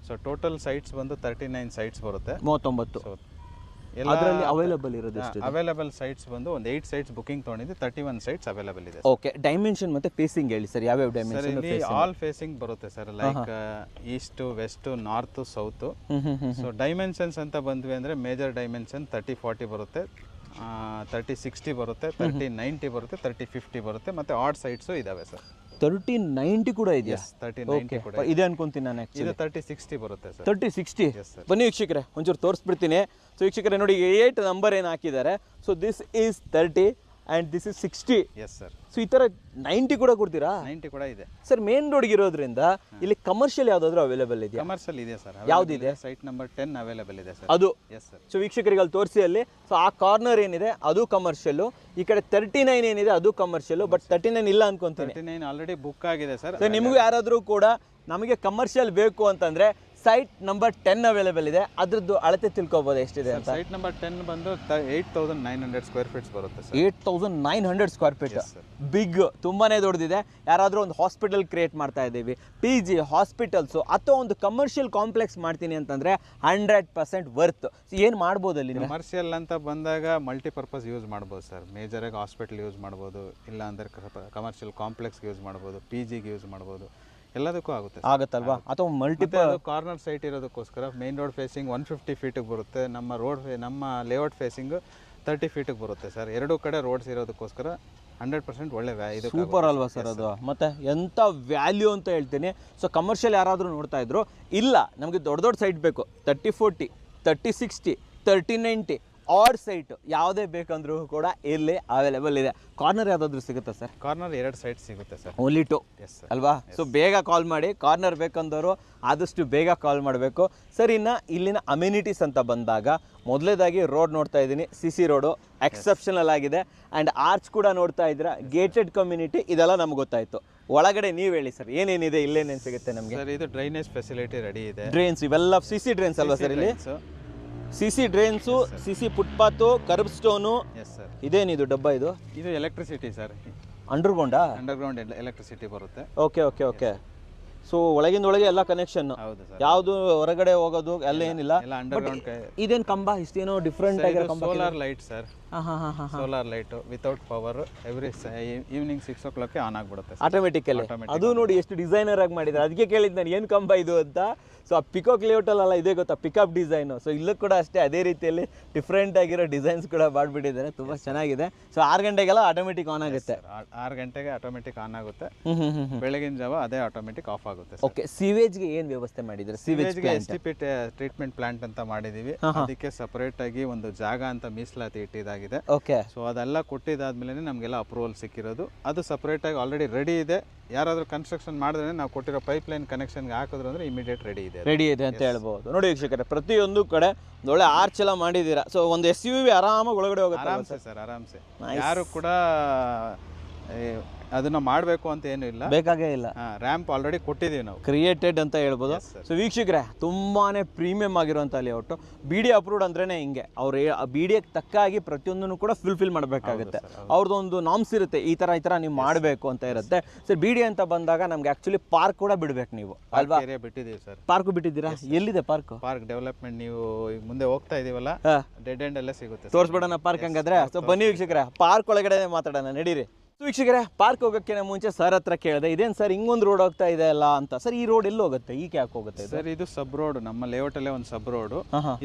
[SPEAKER 2] ಸೊ ಟೋಟಲ್ ಸೈಟ್ಸ್ ಬಂದು 39 ಸೈಟ್ಸ್ ಬರುತ್ತೆ.
[SPEAKER 1] 39. ಅದರಲ್ಲಿ ಅವೈಲೇಬಲ್ ಇರೋದು ಎಷ್ಟು?
[SPEAKER 2] ಅವೈಲೇಬಲ್ ಸೈಟ್ಸ್ ಬಂದು ಒಂದು 8 ಸೈಟ್ಸ್ ಬುಕಿಂಗ್ ತೊಗೊಂಡಿದ್ದು, 31 ಸೈಟ್ಸ್ ಅವೈಲೇಬಲ್ ಇದೆ.
[SPEAKER 1] ಓಕೆ, ಡೈಮೆನ್ಷನ್ ಮತ್ತೆ ಫೇಸಿಂಗ್ ಹೇಳಿ ಸರ್, ಯಾವ್ಯಾವ ಡೈಮೆನ್ಷನ್?
[SPEAKER 2] ಆಲ್ ಫೇಸಿಂಗ್ ಬರುತ್ತೆ sir, like east, west, north, south. So dimensions ಅಂತ ಬಂದ್ವಿ ಅಂದ್ರೆ ಮೇಜರ್ ಡೈಮೆನ್ಷನ್ 30-40 ಬರುತ್ತೆ, 30-60 ಬರುತ್ತೆ, 30-90 ಬರುತ್ತೆ, 30-50 ಬರುತ್ತೆ, ಮತ್ತೆ ಆಡ್ ಸೈಟ್ಸ್ ಇದಾವೆ ಸರ್.
[SPEAKER 1] 30-90 ಕೂಡ ಇದೆಯಾ?
[SPEAKER 2] 30-90 ಕೂಡ
[SPEAKER 1] ಇದೆ ಅನ್ಕೊಂತೀನಿ ನಾನು.
[SPEAKER 2] ಇದು 30-60 ಬರುತ್ತೆ ಸರ್.
[SPEAKER 1] 30-60 ಬನ್ನಿ ವೀಕ್ಷಕರೇ, ಒಂಚೂರು ತೋರಿಸ್ಬಿಡ್ತೀನಿ. ಸೊ ವೀಕ್ಷಕರೇ ನೋಡಿ, 8 ನಂಬರ್ ಏನು ಹಾಕಿದ್ದಾರೆ. So this is 30 and this is 60.
[SPEAKER 2] S sir.
[SPEAKER 1] So ಈ ಥರ 90 ಕೂಡ ಕೊಡ್ತೀರಾ?
[SPEAKER 2] 90 ಕೂಡ ಇದೆ
[SPEAKER 1] ಸರ್. ಮೇನ್ ರೋಡ್ಗೆ ಇರೋದ್ರಿಂದ ಇಲ್ಲಿ ಕಮರ್ಷಿಯಲ್ ಯಾವುದಾದ್ರೂ ಅವೈಲೇಬಲ್ ಇದೆಯಾ?
[SPEAKER 2] ಕಮರ್ಷಿಯಲ್ ಇದೆ ಸರ್.
[SPEAKER 1] ಯಾವುದಿದೆ?
[SPEAKER 2] ಸೈಟ್ ನಂಬರ್ 10 ಅವೈಲೇಬಲ್ ಇದೆ ಸರ್.
[SPEAKER 1] ಅದು?
[SPEAKER 2] S sir.
[SPEAKER 1] ಸೊ ವೀಕ್ಷಕರಿಗೆ ಅಲ್ಲಿ ತೋರಿಸಿ ಅಲ್ಲಿ. ಸೊ ಆ ಕಾರ್ನರ್ ಏನಿದೆ ಅದು ಕಮರ್ಷಿಯಲ್ಲು, ಈ ಕಡೆ 39 ಏನಿದೆ ಅದು ಕಮರ್ಷಿಯಲ್ಲು, ಬಟ್ 39 ಇಲ್ಲ ಅನ್ಕೊಂತೀನಿ.
[SPEAKER 2] 39 ಆಲ್ರೆಡಿ ಬುಕ್ ಆಗಿದೆ ಸರ್.
[SPEAKER 1] ಸೊ ನಿಮಗೂ ಯಾರಾದರೂ ಕೂಡ ನಮಗೆ ಕಮರ್ಷಿಯಲ್ ಬೇಕು ಅಂತಂದರೆ ಸೈಟ್ ನಂಬರ್ 10 ಅವೈಲೇಬಲ್ ಇದೆ, ಅದ್ರದ್ದು ಅಳತೆ ತಿಳ್ಕೊಬೋದು ಎಷ್ಟಿದೆ ಅಂತ.
[SPEAKER 2] ಸೈಟ್ ನಂಬರ್ 10 ಬಂದು 8,900 ಸ್ಕ್ವೇರ್ ಫೀಟ್ಸ್ ಬರುತ್ತೆ ಸರ್.
[SPEAKER 1] 8,900 ಸ್ಕ್ವೇರ್ ಫೀಟ್, ಬಿಗ್, ತುಂಬಾ ದೊಡ್ಡದಿದೆ. ಯಾರಾದರೂ ಒಂದು ಹಾಸ್ಪಿಟಲ್ ಕ್ರಿಯೇಟ್ ಮಾಡ್ತಾ ಇದ್ದೀವಿ, PG ಹಾಸ್ಪಿಟಲ್ಸು ಅಥವಾ ಒಂದು ಕಮರ್ಷಿಯಲ್ ಕಾಂಪ್ಲೆಕ್ಸ್ ಮಾಡ್ತೀನಿ ಅಂತಂದರೆ 100% ವರ್ತ್. ಏನು ಮಾಡ್ಬೋದು ಅಲ್ಲಿ?
[SPEAKER 2] ಕಮರ್ಷಿಯಲ್ ಅಂತ ಬಂದಾಗ ಮಲ್ಟಿಪರ್ಪಸ್ ಯೂಸ್ ಮಾಡ್ಬೋದು ಸರ್. ಮೇಜರಾಗಿ ಹಾಸ್ಪಿಟಲ್ ಯೂಸ್ ಮಾಡ್ಬೋದು, ಇಲ್ಲ ಅಂದರೆ ಕಮರ್ಷಿಯಲ್ ಕಾಂಪ್ಲೆಕ್ಸ್ಗೆ ಯೂಸ್ ಮಾಡ್ಬೋದು, PGಗೆ ಯೂಸ್ ಮಾಡ್ಬೋದು, ಎಲ್ಲದಕ್ಕೂ
[SPEAKER 1] ಆಗುತ್ತಲ್ವಾ? ಅಥವಾ ಮಲ್ಟಿಪಲ್
[SPEAKER 2] ಕಾರ್ನರ್ ಸೈಟ್ ಇರೋದಕ್ಕೋಸ್ಕರ ಮೇನ್ ರೋಡ್ ಫೇಸಿಂಗ್ 150 ಫೀಟಿಗೆ ಬರುತ್ತೆ. ನಮ್ಮ ಲೇಔಟ್ ಫೇಸಿಂಗ್ 30 ಫೀಟಿಗೆ ಬರುತ್ತೆ ಸರ್. ಎರಡೂ ಕಡೆ ರೋಡ್ಸ್ ಇರೋದಕ್ಕೋಸ್ಕರ 100% ಒಳ್ಳೆ ಇದು
[SPEAKER 1] ಸೂಪರ್ ಅಲ್ವಾ ಸರ್ ಅದು? ಮತ್ತು ಎಂಥ ವ್ಯಾಲ್ಯೂ ಅಂತ ಹೇಳ್ತೀನಿ. ಸೊ ಕಮರ್ಷಿಯಲ್ ಯಾರಾದರೂ ನೋಡ್ತಾ ಇದ್ರು, ಇಲ್ಲ ನಮಗೆ ದೊಡ್ಡ ದೊಡ್ಡ ಸೈಟ್ ಬೇಕು, 30-40, 30-60, 30-90 ಆಡ್ ಸೈಟ್ ಯಾವುದೇ ಬೇಕಂದ್ರೂ ಕೂಡ ಇಲ್ಲಿ ಅವೈಲೇಬಲ್ ಇದೆ. ಕಾರ್ನರ್ ಯಾವುದಾದ್ರೂ ಸಿಗುತ್ತಾ ಸರ್?
[SPEAKER 2] ಕಾರ್ನರ್ 2 ಸೈಟ್ ಸಿಗುತ್ತೆ ಸರ್,
[SPEAKER 1] ಓನ್ಲಿ 2 ಅಲ್ವಾ? ಸೊ ಬೇಗ ಕಾಲ್ ಮಾಡಿ, ಕಾರ್ನರ್ ಬೇಕಂದವರು ಆದಷ್ಟು ಬೇಗ ಕಾಲ್ ಮಾಡಬೇಕು ಸರ್. ಇನ್ನು ಇಲ್ಲಿನ ಅಮ್ಯುನಿಟೀಸ್ ಅಂತ ಬಂದಾಗ ಮೊದಲೇದಾಗಿ ರೋಡ್ ನೋಡ್ತಾ ಇದ್ದೀನಿ, CC ರೋಡು ಎಕ್ಸೆಪ್ಷನಲ್ ಆಗಿದೆ. ಆ್ಯಂಡ್ ಆರ್ಚ್ ಕೂಡ ನೋಡ್ತಾ ಇದ್ದೀರಾ, ಗೇಟೆಡ್ ಕಮ್ಯುನಿಟಿ, ಇದೆಲ್ಲ ನಮ್ಗೆ ಗೊತ್ತಾಯಿತು. ಒಳಗಡೆ ನೀವು ಹೇಳಿ ಸರ್, ಏನೇನಿದೆ, ಇಲ್ಲೇನೇನು ಸಿಗುತ್ತೆ ನಮಗೆ?
[SPEAKER 2] ಸರ್ ಇದು ಡ್ರೈನೇಜ್ ಫೆಸಿಲಿಟಿ ರೆಡಿ ಇದೆ.
[SPEAKER 1] ಡ್ರೈನ್ಸ್ ಇವೆಲ್ಲ CC ಡ್ರೈನ್ಸ್ ಅಲ್ವಾ ಸರ್? ಇಲ್ಲಿ CC drains, CC footpath, curb stone. ಇದೇನಿದು ಡಬ್ಬ? ಇದು
[SPEAKER 2] ಎಲೆಕ್ಟ್ರಿಸಿಟಿ ಸರ್.
[SPEAKER 1] ಅಂಡರ್ಗ್ರೌಂಡ್
[SPEAKER 2] ಎಲೆಕ್ಟ್ರಿಸಿಟಿ ಬರುತ್ತೆ.
[SPEAKER 1] ಓಕೆ. ಸೊ ಒಳಗಿಂದೊಳಗೆ ಎಲ್ಲ ಕನೆಕ್ಷನ್, ಯಾವುದು ಹೊರಗಡೆ ಹೋಗೋದು ಎಲ್ಲ ಏನಿಲ್ಲ. ಇದೇನು ಕಂಬ ಇಷ್ಟೇನೋ ಡಿಫ್ರೆಂಟ್ ಆಗಿರೋ ಕಂಬ?
[SPEAKER 2] Solar light sir. Solar light without power, every evening 6 o'clock on ಆಗಿಬಿಡುತ್ತೆ
[SPEAKER 1] ಆಟೋಮೆಟಿಕಲಿ. ಅದು ನೋಡಿ ಎಷ್ಟು ಡಿಸೈನರ್ ಆಗಿ ಮಾಡಿದ್ದಾರೆ. ಅದಕ್ಕೆ ಕೇಳಿದ್ದು ನಾನು ಏನು ಕಂಬ ಇದು ಅಂತ. ಸೊ ಆ ಪಿಕಾಕ್ ಲೇಔಟಲ್ಲ ಇದೇ ಗೊತ್ತಾ, ಪಿಕಪ್ ಡಿಸೈನು. ಸೊ ಇಲ್ಲೂ ಕೂಡ ಅಷ್ಟೇ ಅದೇ ರೀತಿಯಲ್ಲಿ ಡಿಫ್ರೆಂಟ್ ಆಗಿರೋ ಡಿಸೈನ್ಸ್ ಕೂಡ ಮಾಡಿಬಿಟ್ಟಿದ್ದಾರೆ, ತುಂಬ ಚೆನ್ನಾಗಿದೆ. ಸೊ 6 ಗಂಟೆಗೆಲ್ಲ ಆಟೋಮೆಟಿಕ್ ಆನ್ ಆಗುತ್ತೆ.
[SPEAKER 2] 6 ಗಂಟೆಗೆ ಆಟೋಮೆಟಿಕ್ ಆನ್ ಆಗುತ್ತೆ, ಬೆಳಗಿನ ಜಾವ ಅದೇ ಆಟೋಮೆಟಿಕ್ ಆಫ್ ಆಗುತ್ತೆ.
[SPEAKER 1] ಓಕೆ, ಸೀವೇಜ್ಗೆ ಏನು ವ್ಯವಸ್ಥೆ ಮಾಡಿದ್ದಾರೆ?
[SPEAKER 2] ಸೀವೇಜ್ಗೆ STP ಟ್ರೀಟ್ಮೆಂಟ್ ಪ್ಲಾಂಟ್ ಅಂತ ಮಾಡಿದೀವಿ. ಅದಕ್ಕೆ ಸಪರೇಟ್ ಆಗಿ ಒಂದು ಜಾಗ ಅಂತ ಮೀಸಲಾತಿ ಇಟ್ಟಿದ್ದಾಗಿದೆ.
[SPEAKER 1] ಓಕೆ.
[SPEAKER 2] ಸೊ ಅದೆಲ್ಲ ಕೊಟ್ಟಿದ್ದಾದ್ಮೇಲೆ ನಮಗೆಲ್ಲ ಅಪ್ರೂವಲ್ ಸಿಕ್ಕಿರೋದು. ಅದು ಸಪರೇಟ್ ಆಗಿ ಆಲ್ರೆಡಿ ರೆಡಿ ಇದೆ. ಯಾರಾದರೂ ಕನ್ಸ್ಟ್ರಕ್ಷನ್ ಮಾಡಿದ್ರೆ ನಾವು ಕೊಟ್ಟಿರೋ ಪೈಪ್ ಲೈನ್ ಕನೆಕ್ಷನ್ಗೆ ಹಾಕಿದ್ರು ಅಂದ್ರೆ ಇಮಿಡಿಯೇಟ್ ರೆಡಿ ಇದೆ
[SPEAKER 1] ಅಂತ ಹೇಳ್ಬೋದು. ನೋಡಿ ವೀಕ್ಷಕರೇ, ಪ್ರತಿಯೊಂದು ಕಡೆ ಒಳ್ಳೆ ಆರ್ಚ್ ಎಲ್ಲ ಮಾಡಿದ್ದೀರಾ. ಸೊ ಒಂದು SUV ಆರಾಮಾಗಿ ಒಳಗಡೆ ಹೋಗುತ್ತೆ.
[SPEAKER 2] ಆರಾಮ್ಸೆ ಸರ್, ಆರಾಮ್ಸೆ. ಯಾರು ಕೂಡ ಅದನ್ನ ಮಾಡಬೇಕು ಅಂತ ಏನು ಇಲ್ಲ,
[SPEAKER 1] ಬೇಕಾಗೇ ಇಲ್ಲ.
[SPEAKER 2] ರ್ಯಾಂಪ್ ಆಲ್ರೆಡಿ ಕೊಟ್ಟಿದ್ದೀವಿ ನಾವು,
[SPEAKER 1] ಕ್ರಿಯೇಟೆಡ್ ಅಂತ ಹೇಳ್ಬೋದು. ಸೊ ವೀಕ್ಷಕರೇ, ತುಂಬಾನೇ ಪ್ರೀಮಿಯಂ ಆಗಿರುವಂಥ ಲೇಔಟ್. BD ಅಪ್ರೂವ್ಡ್ ಅಂದ್ರೇನೆ ಹಿಂಗೆ, ಅವ್ರು BDಗೆ ತಕ್ಕಾಗಿ ಪ್ರತಿಯೊಂದನ್ನು ಕೂಡ ಫುಲ್ಫಿಲ್ ಮಾಡಬೇಕಾಗುತ್ತೆ. ಅವ್ರದ್ದೊಂದು ನಾಮ್ಸ್ ಇರುತ್ತೆ, ಈ ಥರ ನೀವು ಮಾಡಬೇಕು ಅಂತ ಇರುತ್ತೆ. ಸರ್ BD ಅಂತ ಬಂದಾಗ ನಮ್ಗೆ ಆಕ್ಚುಲಿ ಪಾರ್ಕ್ ಕೂಡ ಬಿಡ್ಬೇಕು ನೀವು ಅಲ್ವಾ?
[SPEAKER 2] ಬಿಟ್ಟಿದ್ದೀವಿ ಸರ್.
[SPEAKER 1] ಪಾರ್ಕ್ ಬಿಟ್ಟಿದ್ದೀರಾ? ಎಲ್ಲಿದೆ ಪಾರ್ಕ್?
[SPEAKER 2] ಪಾರ್ಕ್ ಡೆವಲಪ್ಮೆಂಟ್ ನೀವು ಈಗ ಮುಂದೆ ಹೋಗ್ತಾ ಇದೀವಲ್ಲ, ಡೆಡ್ ಎಂಡ್ ಎಲ್ಲ ಸಿಗುತ್ತೆ.
[SPEAKER 1] ತೋರಿಸ್ಬಿಡೋಣ ಪಾರ್ಕ್ ಹಂಗಾದ್ರೆ. ಸೊ ಬನ್ನಿ ವೀಕ್ಷಕರೇ, ಪಾರ್ಕ್ ಒಳಗಡೆ ಮಾತಾಡೋಣ, ನಡೀರಿ. ವೀಕ್ಷಕರೇ, ಪಾರ್ಕ್ ಹೋಗೋಕ್ಕಿಂತ ಮುಂಚೆ ಸರ್ ಹತ್ರ ಕೇಳಿದೆ, ಇದೇನು ಸರ್ ಹಿಂಗೊಂದು ರೋಡ್ ಹೋಗ್ತಾ ಇದೆ ಅಲ್ಲ ಅಂತ. ಸರ್ ಈ ರೋಡ್ ಎಲ್ಲಿ ಹೋಗುತ್ತೆ, ಈಗ ಯಾಕೆ ಹೋಗುತ್ತೆ
[SPEAKER 2] ಸರ್? ಇದು ಸಬ್ ರೋಡ್, ನಮ್ಮ ಲೇಔಟ್ ಅಲ್ಲೇ ಒಂದು ಸಬ್ ರೋಡ್.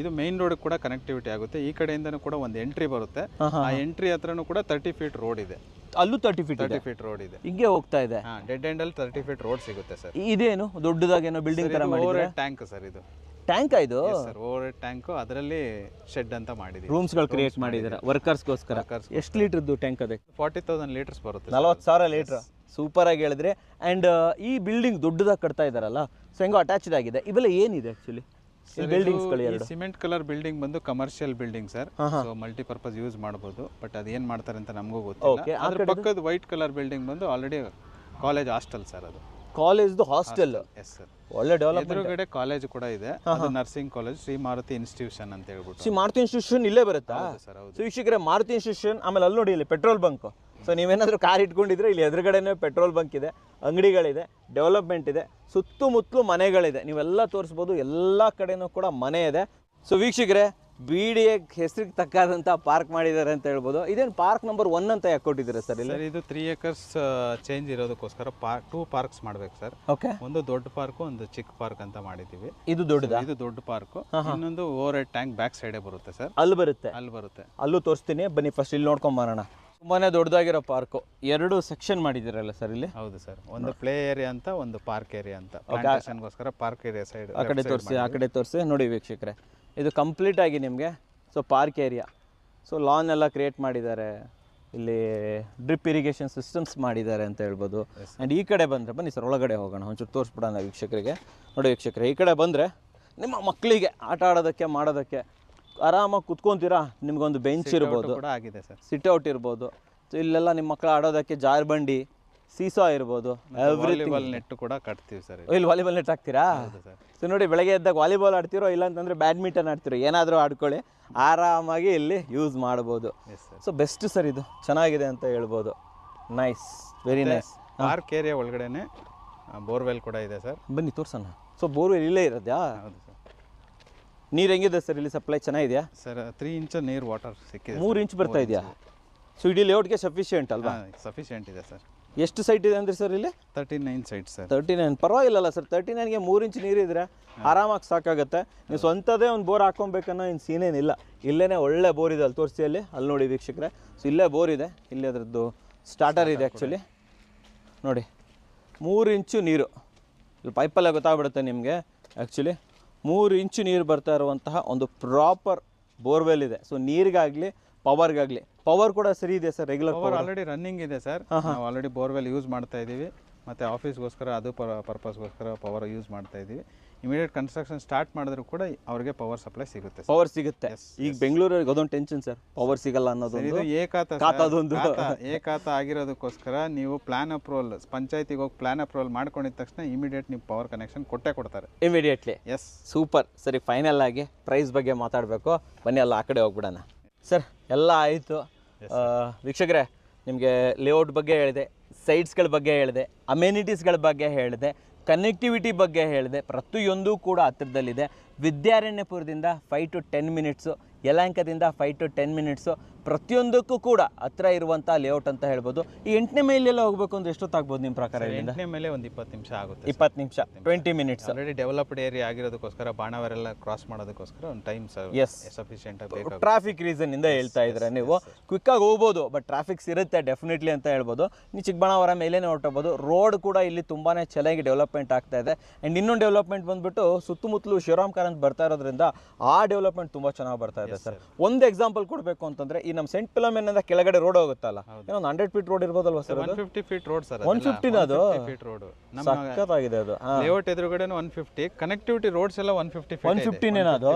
[SPEAKER 2] ಇದು ಮೇನ್ ರೋಡ್ ಕೂಡ ಕನೆಕ್ಟಿವಿಟಿ ಆಗುತ್ತೆ. ಈ ಕಡೆಯಿಂದನೂ ಕೂಡ ಒಂದು ಎಂಟ್ರಿ ಬರುತ್ತೆ. ಆ ಎಂಟ್ರಿ ಹತ್ರನೂ ಕೂಡ 30 ಫೀಟ್ ರೋಡ್ ಇದೆ.
[SPEAKER 1] ಅಲ್ಲೂ 30 ಫೀಟ್
[SPEAKER 2] ರೋಡ್ ಇದೆ.
[SPEAKER 1] ಹಿಂಗೆ ಹೋಗ್ತಾ ಇದೆ.
[SPEAKER 2] ಡೆಡ್ ಎಂಡ್ ಅಲ್ಲಿ 30 ಫೀಟ್ ರೋಡ್ ಸಿಗುತ್ತೆ ಸರ್.
[SPEAKER 1] ಇದೇನು ದೊಡ್ಡದಾಗೇನೋ ಬಿಲ್ಡಿಂಗ್ ತರ ಮಾಡಿದ್ರೆ?
[SPEAKER 2] ಟ್ಯಾಂಕ್ ಸರ್ ಇದು.
[SPEAKER 1] ಟ್ಯಾಂಕ್ ಇದು
[SPEAKER 2] ಸರ್, ಓವರ್ ಟ್ಯಾಂಕ್. ಅದರಲ್ಲಿ ಶೆಡ್ ಅಂತ ಮಾಡಿದೀವಿ,
[SPEAKER 1] ರೂಮ್ಸ್ ಗಳು ಕ್ರಿಯೇಟ್ ಮಾಡಿದ್ದಾರೆ ವರ್ಕರ್ಸ್ಗೋಸ್ಕರ. ಎಷ್ಟು ಲೀಟರ್ದು ಟ್ಯಾಂಕ್ ಅದೇ?
[SPEAKER 2] 40,000 ಲೀಟರ್ಸ್ ಬರುತ್ತೆ.
[SPEAKER 1] 40,000 ಲೀಟರ್. ಸೂಪರ್ ಆಗಿ ಹೇಳಿದ್ರೆ. ಅಂಡ್ ಈ ಬಿಲ್ಡಿಂಗ್ ದೊಡ್ಡದಾಗಿ ಕಟ್ತಾ ಇದಾರಲ್ಲ, ಸೊ ಹೆಂಗೋ ಅಟ್ಯಾಚ್ಡ್ ಆಗಿದೆ. ಇವೆಲ್ಲ ಏನಿದೆ ಆಕ್ಚುಲಿ ಬಿಲ್ಡಿಂಗ್ಸ್ ಗಳು?
[SPEAKER 2] ಸಿಮೆಂಟ್ ಕಲರ್ ಬಿಲ್ಡಿಂಗ್ ಬಂದು commercial building sir. So multipurpose use ಮಾಡಬಹುದು, ಬಟ್ ಅದೇನ್ ಮಾಡ್ತಾರೆ ಅಂತ ನಮಗೂ ಗೊತ್ತಿಲ್ಲ. ಅದ್ರ ಪಕ್ಕದ ವೈಟ್ ಕಲರ್ ಬಿಲ್ಡಿಂಗ್ ಬಂದು ಆಲ್ರೆಡಿ ಕಾಲೇಜ್ ಹಾಸ್ಟೆಲ್ ಸರ್. ಅದು
[SPEAKER 1] ಕಾಲೇಜ್ದು ಹಾಸ್ಟೆಲ್.
[SPEAKER 2] Yes sir.
[SPEAKER 1] ಒಳ್ಳೆ ಡೆವಲಪ್.
[SPEAKER 2] ಎದುರುಗಡೆ ಕಾಲೇಜ್ ಕೂಡ ಇದೆ, ಅದು nursing college, Shri Maruti institution ಅಂತ ಹೇಳ್ಬಿಟ್ಟು.
[SPEAKER 1] ಶ್ರೀ ಮಾರುತಿ ಇನ್ಸ್ಟಿಟ್ಯೂಷನ್ ಇಲ್ಲೇ ಬರುತ್ತಾ
[SPEAKER 2] ಸರ್? ಹೌದು.
[SPEAKER 1] ಸೊ ವೀಕ್ಷಕರೇ, ಮಾರುತಿ ಇನ್ಸ್ಟಿಟ್ಯೂಷನ್. ಆಮೇಲೆ ಅಲ್ಲಿ ನೋಡಿ, ಇಲ್ಲಿ ಪೆಟ್ರೋಲ್ ಬಂಕ್. ಸೊ ನೀವೇನಾದರೂ ಕಾರ್ ಇಟ್ಕೊಂಡಿದ್ರೆ ಇಲ್ಲಿ ಎದುರುಗಡೆನೇ ಪೆಟ್ರೋಲ್ ಬಂಕ್ ಇದೆ, ಅಂಗಡಿಗಳಿದೆ, ಡೆವಲಪ್ಮೆಂಟ್ ಇದೆ, ಸುತ್ತಮುತ್ತಲು ಮನೆಗಳಿದೆ. ನೀವೆಲ್ಲ ತೋರಿಸ್ಬೋದು, ಎಲ್ಲ ಕಡೆನೂ ಕೂಡ ಮನೆ ಇದೆ. ಸೊ ವೀಕ್ಷಕರೇ, BD ಹೆಸರಿಗೆ ತಕ್ಕಾದಂಥ ಪಾರ್ಕ್ ಮಾಡಿದ್ದಾರೆ ಅಂತ ಹೇಳ್ಬೋದು. ಇದೇನು ಪಾರ್ಕ್ ನಂಬರ್ 1 ಅಂತ ಯಾಕೆ ಕೊಟ್ಟಿದ್ದೀರಾ ಸರ್ ಇಲ್ಲಿ?
[SPEAKER 2] ಇದು 3 acres ಚೇಂಜ್ ಇರೋದಕ್ಕೋಸ್ಕರ 2 ಪಾರ್ಕ್ಸ್ ಮಾಡ್ಬೇಕು ಸರ್.
[SPEAKER 1] ಓಕೆ.
[SPEAKER 2] ಒಂದು ದೊಡ್ಡ ಪಾರ್ಕ್, ಒಂದು ಚಿಕ್ಕ ಪಾರ್ಕ್ ಅಂತ ಮಾಡಿದ್ದೀವಿ.
[SPEAKER 1] ಇದು ದೊಡ್ಡದಾ?
[SPEAKER 2] ಇದು ದೊಡ್ಡ ಪಾರ್ಕ್. ಇನ್ನೊಂದು over head tank back side ಬರುತ್ತೆ ಸರ್.
[SPEAKER 1] ಅಲ್ಲಿ ಬರುತ್ತೆ?
[SPEAKER 2] ಅಲ್ಲಿ ಬರುತ್ತೆ.
[SPEAKER 1] ಅಲ್ಲೂ ತೋರಿಸ್ತೀನಿ, ಬನ್ನಿ. ಫಸ್ಟ್ ಇಲ್ಲಿ ನೋಡ್ಕೊಂಡ್ ಬರೋಣ. ತುಂಬಾನೇ ದೊಡ್ಡದಾಗಿರೋ ಪಾರ್ಕ್. 2 ಸೆಕ್ಷನ್ ಮಾಡಿದಿರಲ್ಲ ಸರ್ ಇಲ್ಲಿ?
[SPEAKER 2] ಹೌದು ಸರ್. ಒಂದು ಪ್ಲೇ ಏರಿಯಾ ಅಂತ, ಒಂದು ಪಾರ್ಕ್ ಏರಿಯಾ ಅಂತ. ಪ್ಲಾಂಟೇಶನ್ಗೋಸ್ಕರ ಪಾರ್ಕ್ ಏರಿಯಾ ಸೈಡ್.
[SPEAKER 1] ಆ ಕಡೆ ತೋರಿಸಿ, ಆ ಕಡೆ ತೋರಿಸಿ. ನೋಡಿ ವೀಕ್ಷಕರೇ, ಇದು ಕಂಪ್ಲೀಟ್ ಆಗಿ ನಿಮಗೆ so park area. So lawn ಎಲ್ಲ ಕ್ರಿಯೇಟ್ ಮಾಡಿದ್ದಾರೆ, ಇಲ್ಲಿ ಡ್ರಿಪ್ ಇರಿಗೇಷನ್ ಸಿಸ್ಟಮ್ಸ್ ಮಾಡಿದ್ದಾರೆ ಅಂತ ಹೇಳ್ಬೋದು. ಆ್ಯಂಡ್ ಈ ಕಡೆ ಬಂದರೆ, ಬನ್ನಿ ಸರ್ ಒಳಗಡೆ ಹೋಗೋಣ, ಒಂಚೂರು ತೋರಿಸ್ಬಿಡೋಣ ವೀಕ್ಷಕರಿಗೆ. ನೋಡಿ ವೀಕ್ಷಕರೇ, ಈ ಕಡೆ ಬಂದರೆ ನಿಮ್ಮ ಮಕ್ಕಳಿಗೆ ಆಟ ಆಡೋದಕ್ಕೆ ಮಾಡೋದಕ್ಕೆ ಆರಾಮಾಗಿ ಕುತ್ಕೊತೀರಾ. ನಿಮ್ಗೊಂದು ಬೆಂಚ್ ಇರ್ಬೋದು,
[SPEAKER 2] ಆಗಿದೆ ಸರ್.
[SPEAKER 1] ಸಿಟ್ ಔಟ್ ಇರ್ಬೋದು. ಸೊ ಇಲ್ಲೆಲ್ಲ ನಿಮ್ಮ ಮಕ್ಕಳು ಆಡೋದಕ್ಕೆ ಜಾರ್ಬಂಡಿ, ಸೀಸಾ ಇರ್ಬೋದು,
[SPEAKER 2] ವಾಲಿಬಾಲ್ ನೆಟ್ ಕೂಡ ಕಟ್ತೀವಿ ಸರ್.
[SPEAKER 1] ಇಲ್ಲಿ ವಾಲಿಬಾಲ್ ನೆಟ್ ಹಾಕ್ತೀರಾ?
[SPEAKER 2] ಸರ್
[SPEAKER 1] ಸೊ ನೋಡಿ, ಬೆಳಗ್ಗೆ ಎದ್ದಾಗ ವಾಲಿಬಾಲ್ ಆಡ್ತಿರೋ, ಇಲ್ಲ ಅಂತಂದರೆ ಬ್ಯಾಡ್ಮಿಂಟನ್ ಆಡ್ತಿರೋ, ಏನಾದರೂ ಆಡ್ಕೊಳ್ಳಿ, ಆರಾಮಾಗಿ ಇಲ್ಲಿ ಯೂಸ್ ಮಾಡ್ಬೋದು.
[SPEAKER 2] S sir.
[SPEAKER 1] So best sir, ಇದು ಚೆನ್ನಾಗಿದೆ ಅಂತ ಹೇಳ್ಬೋದು. Nice, very nice.
[SPEAKER 2] Park area ಒಳಗಡೆನೆ ಬೋರ್ವೆಲ್ ಕೂಡ ಇದೆ ಸರ್.
[SPEAKER 1] ಬನ್ನಿ ತೋರ್ಸೋಣ. ಸೊ ಬೋರ್ವೆಲ್ ಇಲ್ಲೇ ಇರೋದ್ಯಾ?
[SPEAKER 2] ಹೌದು ಸರ್.
[SPEAKER 1] ನೀರು ಹೆಂಗಿದೆ ಸರ್ ಇಲ್ಲಿ? ಸಪ್ಲೈ ಚೆನ್ನಾಗಿದೆಯಾ?
[SPEAKER 2] ಸರ್ 3 ಇಂಚ್ ನೀರು ವಾಟರ್ ಸಿಕ್ಕಿದೆ.
[SPEAKER 1] 3 ಇಂಚ್ ಬರ್ತಾ ಇದೆಯಾ? ಸೊ ಇಡೀ ಲೇಔಟ್ಗೆ ಸಫಿಷಿಯೆಂಟ್ ಅಲ್ವಾ?
[SPEAKER 2] ಸಫಿಷಿಯೆಂಟ್ ಇದೆ ಸರ್.
[SPEAKER 1] ಎಷ್ಟು ಸೈಟ್ ಇದೆ ಅಂದರೆ ಸರ್ ಇಲ್ಲಿ?
[SPEAKER 2] 39 ಸೈಟ್ ಸರ್.
[SPEAKER 1] 39 ಪರವಾಗಿಲ್ಲಲ್ಲ ಸರ್. 39ಗೆ 3 ಇಂಚ್ ನೀರಿದ್ರೆ ಆರಾಮಾಗಿ ಸಾಕಾಗುತ್ತೆ. ನೀವು ಸ್ವಂತದೇ ಒಂದು ಬೋರ್ ಹಾಕೊಬೇಕನ್ನೋ ಇನ್ನು ಸೀನೇನಿಲ್ಲ. ಇಲ್ಲೇ ಒಳ್ಳೆ ಬೋರ್ ಇದೆ, ಅಲ್ಲಿ ತೋರಿಸಿ, ಅಲ್ಲಿ ನೋಡಿ ವೀಕ್ಷಕರೇ. ಸೊ ಇಲ್ಲೇ ಬೋರ್ ಇದೆ, ಇಲ್ಲಿ ಅದರದ್ದು ಸ್ಟಾರ್ಟರ್ ಇದೆ ಆ್ಯಕ್ಚುಲಿ. ನೋಡಿ 3 ಇಂಚು ನೀರು ಇಲ್ಲಿ ಪೈಪಲ್ಲೇ ಗೊತ್ತಾಗ್ಬಿಡುತ್ತೆ ನಿಮಗೆ. ಆ್ಯಕ್ಚುಲಿ 3 ಇಂಚು ನೀರು ಬರ್ತಾ ಇರುವಂತಹ ಒಂದು ಪ್ರಾಪರ್ ಬೋರ್ವೆಲ್ ಇದೆ. ಸೊ ನೀರಿಗಾಗಲಿ ಪವರ್ಗಾಗಲಿ, ಪವರ್ ಕೂಡ ಸರಿ ಇದೆ sir. Regular
[SPEAKER 2] power already running ಇದೆ ಸರ್. ನಾವು ಆಲ್ರೆಡಿ ಬೋರ್ವೆಲ್ ಯೂಸ್ ಮಾಡ್ತಾ ಇದ್ದೀವಿ, ಮತ್ತು ಆಫೀಸ್ಗೋಸ್ಕರ ಅದು ಪರ್ಪಸ್ಗೋಸ್ಕರ ಪವರ್ ಯೂಸ್ ಮಾಡ್ತಾ ಇದ್ದೀವಿ. ಇಮಿಡಿಯೇಟ್ ಕನ್ಸ್ಟ್ರಕ್ಷನ್ ಸ್ಟಾರ್ಟ್ ಮಾಡಿದ್ರು ಕೂಡ ಅವ್ರಿಗೆ ಪವರ್ ಸಪ್ಲೈ ಸಿಗುತ್ತೆ.
[SPEAKER 1] ಪವರ್ ಸಿಗುತ್ತೆ. ಈಗ ಬೆಂಗಳೂರಿಗೆ ಅದೊಂದು ಟೆನ್ಷನ್ ಸರ್, ಪವರ್ ಸಿಗಲ್ಲ ಅನ್ನೋದು.
[SPEAKER 2] ಇದು ಏಕಾತ ಆಗಿರೋದಕ್ಕೋಸ್ಕರ ನೀವು ಪ್ಲಾನ್ ಅಪ್ರೂವಲ್, ಪಂಚಾಯತಿಗೆ ಹೋಗಿ ಪ್ಲಾನ್ ಅಪ್ರೂವಲ್ ಮಾಡ್ಕೊಂಡಿದ ತಕ್ಷಣ ಇಮಿಡಿಯೇಟ್ ನೀವು ಪವರ್ ಕನೆಕ್ಷನ್ ಕೊಟ್ಟೇ ಕೊಡ್ತಾರೆ
[SPEAKER 1] ಇಮಿಡಿಯೇಟ್ಲಿ.
[SPEAKER 2] Yes,
[SPEAKER 1] super. ಸರಿ, ಫೈನಲ್ ಆಗಿ ಪ್ರೈಸ್ ಬಗ್ಗೆ ಮಾತಾಡಬೇಕು. ಬನ್ನಿ ಅಲ್ಲ ಆ ಕಡೆ ಹೋಗ್ಬಿಡೋಣ. ಸರ್ ಎಲ್ಲ ಆಯಿತು. ವೀಕ್ಷಕರೇ, ನಿಮಗೆ ಲೇಔಟ್ ಬಗ್ಗೆ ಹೇಳಿದೆ, ಸೈಟ್ಸ್ಗಳ ಬಗ್ಗೆ ಹೇಳಿದೆ, ಅಮ್ಯುನಿಟೀಸ್ಗಳ ಬಗ್ಗೆ ಹೇಳಿದೆ, ಕನೆಕ್ಟಿವಿಟಿ ಬಗ್ಗೆ ಹೇಳಿದೆ. ಪ್ರತಿಯೊಂದು ಕೂಡ ಹತ್ತಿರದಲ್ಲಿದೆ. ವಿದ್ಯಾರಣ್ಯಪುರದಿಂದ 5 to 10 ಮಿನಿಟ್ಸು, ಯಲಹಂಕದಿಂದ 5 to 10 ಮಿನಿಟ್ಸು, ಪ್ರತಿಯೊಂದಕ್ಕೂ ಕೂಡ ಹತ್ತಿರ ಇರುವಂಥ ಲೇಔಟ್ ಅಂತ ಹೇಳ್ಬೋದು. ಈ 8ನೇ ಮೈಲೆಲ್ಲ ಹೋಗಬೇಕು ಅಂದ್ರೆ ಎಷ್ಟೊತ್ತಾಗ್ಬೋದು ನಿಮ್ಮ ಪ್ರಕಾರ?
[SPEAKER 2] 8ನೇ ಮೇಲೆ ಒಂದು 20 ನಿಮಿಷ ಆಗುತ್ತೆ.
[SPEAKER 1] 20 ನಿಮಿಷ, 20 ಮಿನಿಟ್ಸ್.
[SPEAKER 2] ಆಲ್ರೆಡಿ ಡೆವಲಪ್ಡ್ ಏರಿಯಾ ಆಗಿರೋದಕ್ಕೋಸ್ಕರ ಬಾಣವರೆಲ್ಲ ಕ್ರಾಸ್ ಮಾಡೋದಕ್ಕೋಸ್ಕರ ಒಂದು ಟೈಮ್
[SPEAKER 1] ಎಸ್
[SPEAKER 2] ಸಫಿಷಿಯೆಂಟ್ ಆಗಿ.
[SPEAKER 1] ಟ್ರಾಫಿಕ್ ರೀಸನ್ ಇಂದ ಹೇಳ್ತಾ ಇದ್ರೆ ನೀವು ಕ್ವಿಕ್ಕಾಗಿ ಹೋಗ್ಬೋದು, ಬಟ್ ಟ್ರಾಫಿಕ್ಸ್ ಇರುತ್ತೆ ಡೆಫಿನೆಟ್ಲಿ ಅಂತ ಹೇಳ್ಬೋದು. ನೀವು ಚಿಕ್ಕಬಳ್ಳಾಪುರ ಮೇಲೇನೆ ಹೊರಟೋಗ್ಬೋದು. ರೋಡ್ ಕೂಡ ಇಲ್ಲಿ ತುಂಬಾ ಚೆನ್ನಾಗಿ ಡೆವಲಪ್ಮೆಂಟ್ ಆಗ್ತಾ ಇದೆ. ಆ್ಯಂಡ್ ಇನ್ನೊಂದು ಡೆವಲಪ್ಮೆಂಟ್ ಬಂದ್ಬಿಟ್ಟು ಸುತ್ತಮುತ್ತಲು ಶಿವರಾಮ್ ಕಾರಂತ್ ಬರ್ತಾ ಇರೋದ್ರಿಂದ ಆ ಡೆವಲಪ್ಮೆಂಟ್ ತುಂಬ ಚೆನ್ನಾಗಿ ಬರ್ತಾ ಇದೆ ಸರ್. ಒಂದು ಎಕ್ಸಾಂಪಲ್ ಕೊಡಬೇಕು ಅಂತಂದ್ರೆ, ಈ ನಮ್ಮ ಸೆಂಟ್ ಫಿಲಮೆನ್ ಕೆಳಗಡೆ ರೋಡ್ ಹೋಗುತ್ತಲ್ಲ, ಏನೋ 100 ಫೀಟ್ ರೋಡ್ ಇರ್ಬೋದಲ್ವಾ ಸರ್?
[SPEAKER 2] 150 feet road sir.
[SPEAKER 1] 150 ಅದು
[SPEAKER 2] ಫೀಟ್ ರೋಡ್
[SPEAKER 1] ಸಕ್ಕತ್ತಾಗಿದೆ. ಅದು
[SPEAKER 2] ಲೇಔಟ್ ಎದುರುಗಡೆ 150, ಕನೆಕ್ಟಿವಿಟಿ ರೋಡ್ಸ್ ಎಲ್ಲ 150
[SPEAKER 1] ಏನದು.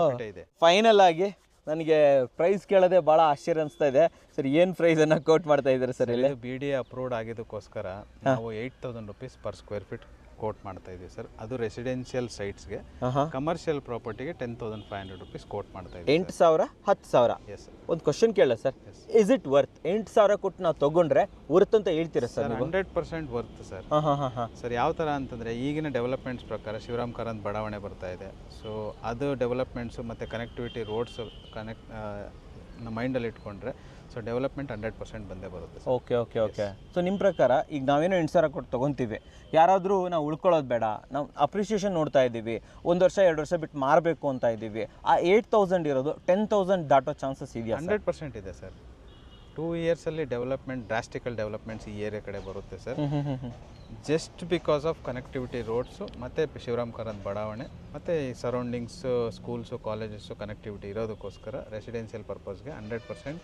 [SPEAKER 1] ಫೈನಲ್ ಆಗಿ ನನಗೆ ಪ್ರೈಸ್ ಕೇಳೋದೇ ಭಾಳ ಆಶ್ಚರ್ಯ ಅನಿಸ್ತಾ ಇದೆ ಸರ್. ಏನು ಪ್ರೈಸ್ ಅನ್ನ ಕೋಟ್ ಮಾಡ್ತಾ ಇದ್ದಾರೆ ಸರ್ ಇಲ್ಲಿ?
[SPEAKER 2] BDA ಅಪ್ರೂವ್ಡ್ ಆಗಿದ್ದಕ್ಕೋಸ್ಕರ ನಾವು 8,000 rupees per square feet quote ಮಾಡ್ತಾ ಇದೀವಿ ಸರ್. ಅದು ರೆಸಿಡೆನ್ಷಿಯಲ್ ಸೈಟ್ಸ್ಗೆ. ಕಮರ್ಷಿಯಲ್ ಪ್ರಾಪರ್ಟಿಗೆ 10,500 rupees ಕೋಟ್ ಮಾಡ್ತಾ ಇದ್ದೀವಿ.
[SPEAKER 1] 8,000, 10,000.
[SPEAKER 2] ಎಸ್.
[SPEAKER 1] ಒಂದು ಕ್ವಶನ್ ಕೇಳ ಸರ್, ಇಸ್ ಇಟ್ ವರ್ತ್? 8,000 ಕೊಟ್ಟು ನಾವು ತಗೊಂಡ್ರೆ ವರ್ತ್ ಅಂತ ಹೇಳ್ತೀರಾ ಸರ್?
[SPEAKER 2] 100% worth sir. ಸರ್ ಯಾವ ಥರ ಅಂತಂದರೆ, ಈಗಿನ ಡೆವಲಪ್ಮೆಂಟ್ಸ್ ಪ್ರಕಾರ ಶಿವರಾಮ್ ಕಾರಂತ್ ಬಡಾವಣೆ ಬರ್ತಾ ಇದೆ. ಸೊ ಅದು ಡೆವಲಪ್ಮೆಂಟ್ಸು ಮತ್ತು ಕನೆಕ್ಟಿವಿಟಿ ರೋಡ್ಸು ಮೈಂಡಲ್ಲಿ ಇಟ್ಕೊಂಡ್ರೆ ಸೊ ಡೆವಲಪ್ಮೆಂಟ್ 100% ಬಂದೇ ಬರುತ್ತೆ.
[SPEAKER 1] ಓಕೆ. ಸೊ ನಿಮ್ಮ ಪ್ರಕಾರ ಈಗ ನಾವೇನೋ 8,000 ಕೊಟ್ಟು ತೊಗೊತೀವಿ, ಯಾರಾದರೂ ನಾವು ಉಳ್ಕೊಳ್ಳೋದು ಬೇಡ, ನಾವು ಅಪ್ರಿಷಿಯೇಷನ್ ನೋಡ್ತಾ ಇದ್ದೀವಿ, 1 ವರ್ಷ 2 ವರ್ಷ ಬಿಟ್ಟು ಮಾರಬೇಕು ಅಂತ ಇದ್ದೀವಿ, ಆ 8,000 ಇರೋದು 10,000 ದಾಟೋ ಚಾನ್ಸಸ್ ಇದೆಯಾ?
[SPEAKER 2] 100% ಇದೆ ಸರ್. 2 ಇಯರ್ಸಲ್ಲಿ ಡೆವಲಪ್ಮೆಂಟ್, ಡ್ರಾಸ್ಟಿಕಲ್ ಡೆವಲಪ್ಮೆಂಟ್ಸ್ ಈ ಏರಿಯಾ ಕಡೆ ಬರುತ್ತೆ sir. Just because of connectivity roads ಮತ್ತು ಶಿವರಾಮ್ ಕಾರಂತ್ ಬಡಾವಣೆ ಮತ್ತು ಈ ಸರೌಂಡಿಂಗ್ಸು, ಸ್ಕೂಲ್ಸು, ಕಾಲೇಜಸ್ಸು ಕನೆಕ್ಟಿವಿಟಿ ಇರೋದಕ್ಕೋಸ್ಕರ ರೆಸಿಡೆನ್ಷಿಯಲ್ ಪರ್ಪಸ್ಗೆ 100%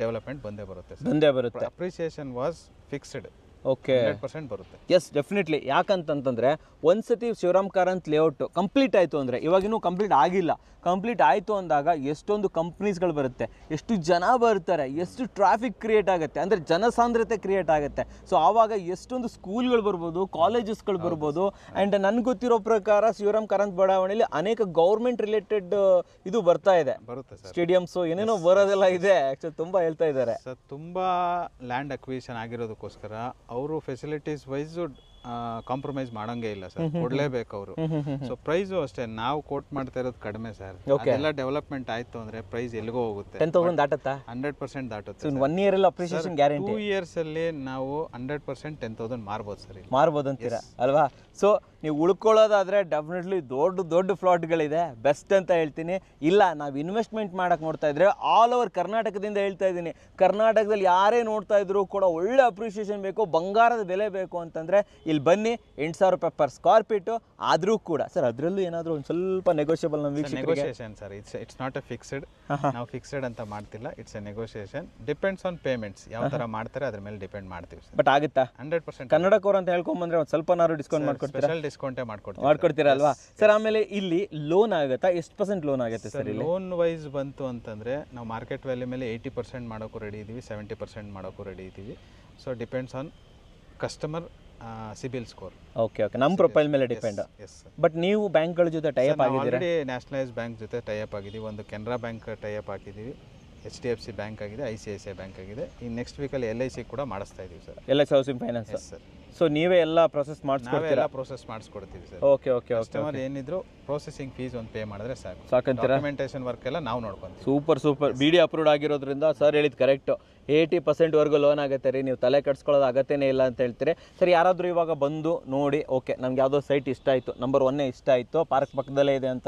[SPEAKER 2] ಡೆವಲಪ್ಮೆಂಟ್ ಬಂದೇ ಬರುತ್ತೆ. Appreciation was fixed.
[SPEAKER 1] ಓಕೆ,
[SPEAKER 2] 100% ಬರುತ್ತೆ.
[SPEAKER 1] S, definitely. ಯಾಕಂತಂತಂದರೆ ಒಂದ್ಸತಿ ಶಿವರಾಮ್ ಕಾರಂತ್ ಲೇಔಟ್ ಕಂಪ್ಲೀಟ್ ಆಯಿತು ಅಂದರೆ, ಇವಾಗಿನ್ನೂ ಕಂಪ್ಲೀಟ್ ಆಗಿಲ್ಲ, ಕಂಪ್ಲೀಟ್ ಆಯಿತು ಅಂದಾಗ ಎಷ್ಟೊಂದು ಕಂಪ್ನೀಸ್ಗಳು ಬರುತ್ತೆ, ಎಷ್ಟು ಜನ ಬರ್ತಾರೆ, ಎಷ್ಟು ಟ್ರಾಫಿಕ್ ಕ್ರಿಯೇಟ್ ಆಗುತ್ತೆ, ಅಂದರೆ ಜನಸಾಂದ್ರತೆ ಕ್ರಿಯೇಟ್ ಆಗುತ್ತೆ. ಸೊ ಆವಾಗ ಎಷ್ಟೊಂದು ಸ್ಕೂಲ್ಗಳು ಬರ್ಬೋದು, ಕಾಲೇಜಸ್ಗಳು ಬರ್ಬೋದು. ಆ್ಯಂಡ್ ನನಗೆ ಗೊತ್ತಿರೋ ಪ್ರಕಾರ ಶಿವರಾಮ್ ಕಾರಂತ್ ಬಡಾವಣೆಯಲ್ಲಿ ಅನೇಕ ಗೌರ್ಮೆಂಟ್ ರಿಲೇಟೆಡ್ ಇದು ಬರ್ತಾ ಇದೆ,
[SPEAKER 2] ಬರುತ್ತೆ ಸರ್.
[SPEAKER 1] ಸ್ಟೇಡಿಯಮ್ಸು ಏನೇನೋ ಬರೋದೆಲ್ಲ ಇದೆ. ಆ್ಯಕ್ಚುಲಿ ತುಂಬ ಹೇಳ್ತಾ ಇದ್ದಾರೆ
[SPEAKER 2] ಸರ್. ತುಂಬ ಲ್ಯಾಂಡ್ ಅಕ್ವಿಷನ್ ಆಗಿರೋದಕ್ಕೋಸ್ಕರ ಅವರು ಫೆಸಿಲಿಟೀಸ್ ವೈಸು ಕಾಂಪ್ರಮೈಸ್ ಮಾಡಂಗೆ ಇಲ್ಲ ಸರ್, ಕೊಡ್ಲೇಬೇಕು ಅವರು. ಸೊ ಪ್ರೈಸು ಅಷ್ಟೇ, ನಾವು ಕೋಟ್ ಮಾಡ್ತಾ ಇರೋದು ಕಡಿಮೆ ಸರ್. ಎಲ್ಲ ಡೆವಲಪ್ಮೆಂಟ್ ಆಯ್ತು ಅಂದ್ರೆ ಪ್ರೈಸ್ ಎಲ್ಲಿಗೋ ಹೋಗುತ್ತೆ.
[SPEAKER 1] 10,000 ದಾಟುತ್ತಾ?
[SPEAKER 2] 100% ದಾಟುತ್ತೆ.
[SPEAKER 1] 1 year ಅಲ್ಲಿ ಅಪ್ರಿಸಿಯೇಷನ್ ಗ್ಯಾರಂಟಿ.
[SPEAKER 2] 2 years ಅಲ್ಲಿ ನಾವು 100% 10,000 ಮಾರ್ಬೋದು ಸರ್.
[SPEAKER 1] ಮಾರ್ಬೋದು ಅಂತೀರಾ ಅಲ್ವಾ? ಸೊ ನೀವು ಉಳ್ಕೊಳ್ಳೋದಾದ್ರೆ ಡೆಫಿನೆಟ್ಲಿ ದೊಡ್ಡ ಫ್ಲಾಟ್ಗಳಿದೆ, ಬೆಸ್ಟ್ ಅಂತ ಹೇಳ್ತೀನಿ. ಇಲ್ಲ ನಾವು ಇನ್ವೆಸ್ಟ್ಮೆಂಟ್ ಮಾಡಕ್ಕೆ ನೋಡ್ತಾ ಇದ್ರೆ ಆಲ್ ಓವರ್ ಕರ್ನಾಟಕದಿಂದ ಹೇಳ್ತಾ ಇದ್ದೀನಿ, ಕರ್ನಾಟಕದಲ್ಲಿ ಯಾರೇ ನೋಡ್ತಾ ಇದ್ರು ಕೂಡ ಒಳ್ಳೆ ಅಪ್ರಿಸಿಯೇಷನ್ ಬೇಕು, ಬಂಗಾರದ ಬೆಲೆ ಬೇಕು ಅಂತಂದರೆ ಇಲ್ಲಿ ಬನ್ನಿ. 8,000 ರೂಪಾಯಿ ಪರ್ ಸ್ಕ್ವೇರ್ ಫೀಟು ಆದರೂ ಕೂಡ ಸರ್ ಅದರಲ್ಲೂ ಏನಾದರೂ ಒಂದು ಸ್ವಲ್ಪ ನೆಗೋಷಿಯಬಲ್ ನಮ್ಮ
[SPEAKER 2] negotiation sir. It's not A fixed. ನಾವು ಫಿಕ್ಸ್ಡ್ ಅಂತ ಮಾಡ್ತಿಲ್ಲ, it's A negotiation. Depends on payments, ಯಾವ ಥರ ಮಾಡ್ತಾರೆ ಅದ್ರ ಮೇಲೆ ಡಿಪೆಂಡ್ ಮಾಡ್ತೀವಿ ಸರ್.
[SPEAKER 1] ಬಟ್ ಆಗುತ್ತಾ?
[SPEAKER 2] 100%.
[SPEAKER 1] ಕನ್ನಡಕೋರ್ ಅಂತ ಹೇಳ್ಕೊಂಬಂದ್ರೆ ಒಂದು ಸ್ವಲ್ಪನಾದ್ರು ಡಿಸ್ಕೌಂಟ್ ಮಾಡ್ಕೊಡ್ತೀರಾ?
[SPEAKER 2] ಡಿಸ್ಕೌಂಟೇ
[SPEAKER 1] ಮಾಡ್ಕೊಡ್ತೀರಾ ಅಲ್ವಾ ಸರ್? ಆಮೇಲೆ ಇಲ್ಲಿ ಲೋನ್ ಆಗುತ್ತಾ? ಎಷ್ಟು % ಲೋನ್ ಆಗುತ್ತೆ ಸರ್?
[SPEAKER 2] ಲೋನ್ ವೈಸ್ ಬಂತು ಅಂತಂದ್ರೆ ನಾವು ಮಾರ್ಕೆಟ್ ವ್ಯಾಲ್ಯೂ ಮೇಲೆ 80% ಮಾಡೋಕ್ಕೂ ರೆಡಿ ಇದ್ದೀವಿ, 70% ಮಾಡೋಕ್ಕೂ ರೆಡಿ ಇದ್ದೀವಿ. So depends on customer CIBIL score.
[SPEAKER 1] Okay okay, ನಮ್ಮ ಪ್ರೊಫೈಲ್ ಮೇಲೆ ಡಿಪೆಂಡ್.
[SPEAKER 2] Yes sir.
[SPEAKER 1] ಬಟ್ ನೀವು ಬ್ಯಾಂಕ್ಗಳ ಜೊತೆ ಟೈಅಪ್ ಆಗಿದ್ದೀರಾ?
[SPEAKER 2] ಆಲ್ರೆಡಿ ನ್ಯಾಷನಲೈಸ್ ಬ್ಯಾಂಕ್ ಜೊತೆ ಟೈಅಪ್ ಆಗಿದ್ದೀವಿ. ಒಂದು ಕೆನರಾ ಬ್ಯಾಂಕ್ ಟೈಅಪ್ ಆಗಿದ್ದೀವಿ, HDFC ಬ್ಯಾಂಕ್ ಆಗಿದೆ, ICICI ಬ್ಯಾಂಕ್ ಆಗಿದೆ. ಈ ನೆಕ್ಸ್ಟ್ ವೀಕಲ್ಲಿ LIC ಕೂಡ ಮಾಡಿಸ್ತಾ ಇದ್ದೀವಿ ಸರ್.
[SPEAKER 1] LIC housing finance.
[SPEAKER 2] Yes sir.
[SPEAKER 1] So ನೀವೇ ಎಲ್ಲ ಪ್ರೊಸೆಸ್ ಮಾಡಿಸ್ಕೊಡ್ತೀರಾ?
[SPEAKER 2] ಪ್ರೋಸೆಸ್ ಮಾಡಿಸ್ಕೊಡ್ತೀವಿ sir.
[SPEAKER 1] Okay okay okay.
[SPEAKER 2] Customer ಏನಿದ್ರು ಪ್ರೊಸೆಸಿಂಗ್ ಫೀಸ್ ಒಂದು ಪೇ ಮಾಡಿದ್ರೆ ಸಾಕು.
[SPEAKER 1] ಸಾಕಂತೀರಾ?
[SPEAKER 2] ಡಾಕ್ಯುಮೆಂಟೇಷನ್ ವರ್ಕ್ ಎಲ್ಲ ನಾವು ನೋಡ್ಕೊಂತೀವಿ.
[SPEAKER 1] Super super. BD ಅಪ್ರೂವ್ಡ್ ಆಗಿರೋದ್ರಿಂದ ಸರ್ ಹೇಳಿದ್ ಕರೆಕ್ಟು. 80% ಲೋನ್ ಆಗುತ್ತೆ ರೀ, ನೀವು ತಲೆ ಕೆಡಿಸ್ಕೊಳ್ಳೋದು ಅಗತ್ಯನೇ ಇಲ್ಲ ಅಂತ ಹೇಳ್ತೀರಿ. ಸರಿ, ಯಾರಾದರೂ ಇವಾಗ ಬಂದು ನೋಡಿ ಓಕೆ ನಮ್ಗೆ ಯಾವುದೋ ಸೈಟ್ ಇಷ್ಟ ಆಯಿತು, ನಂಬರ್ 1 ಇಷ್ಟ ಆಯಿತು, ಪಾರ್ಕ್ ಪಕ್ಕದಲ್ಲೇ ಇದೆ ಅಂತ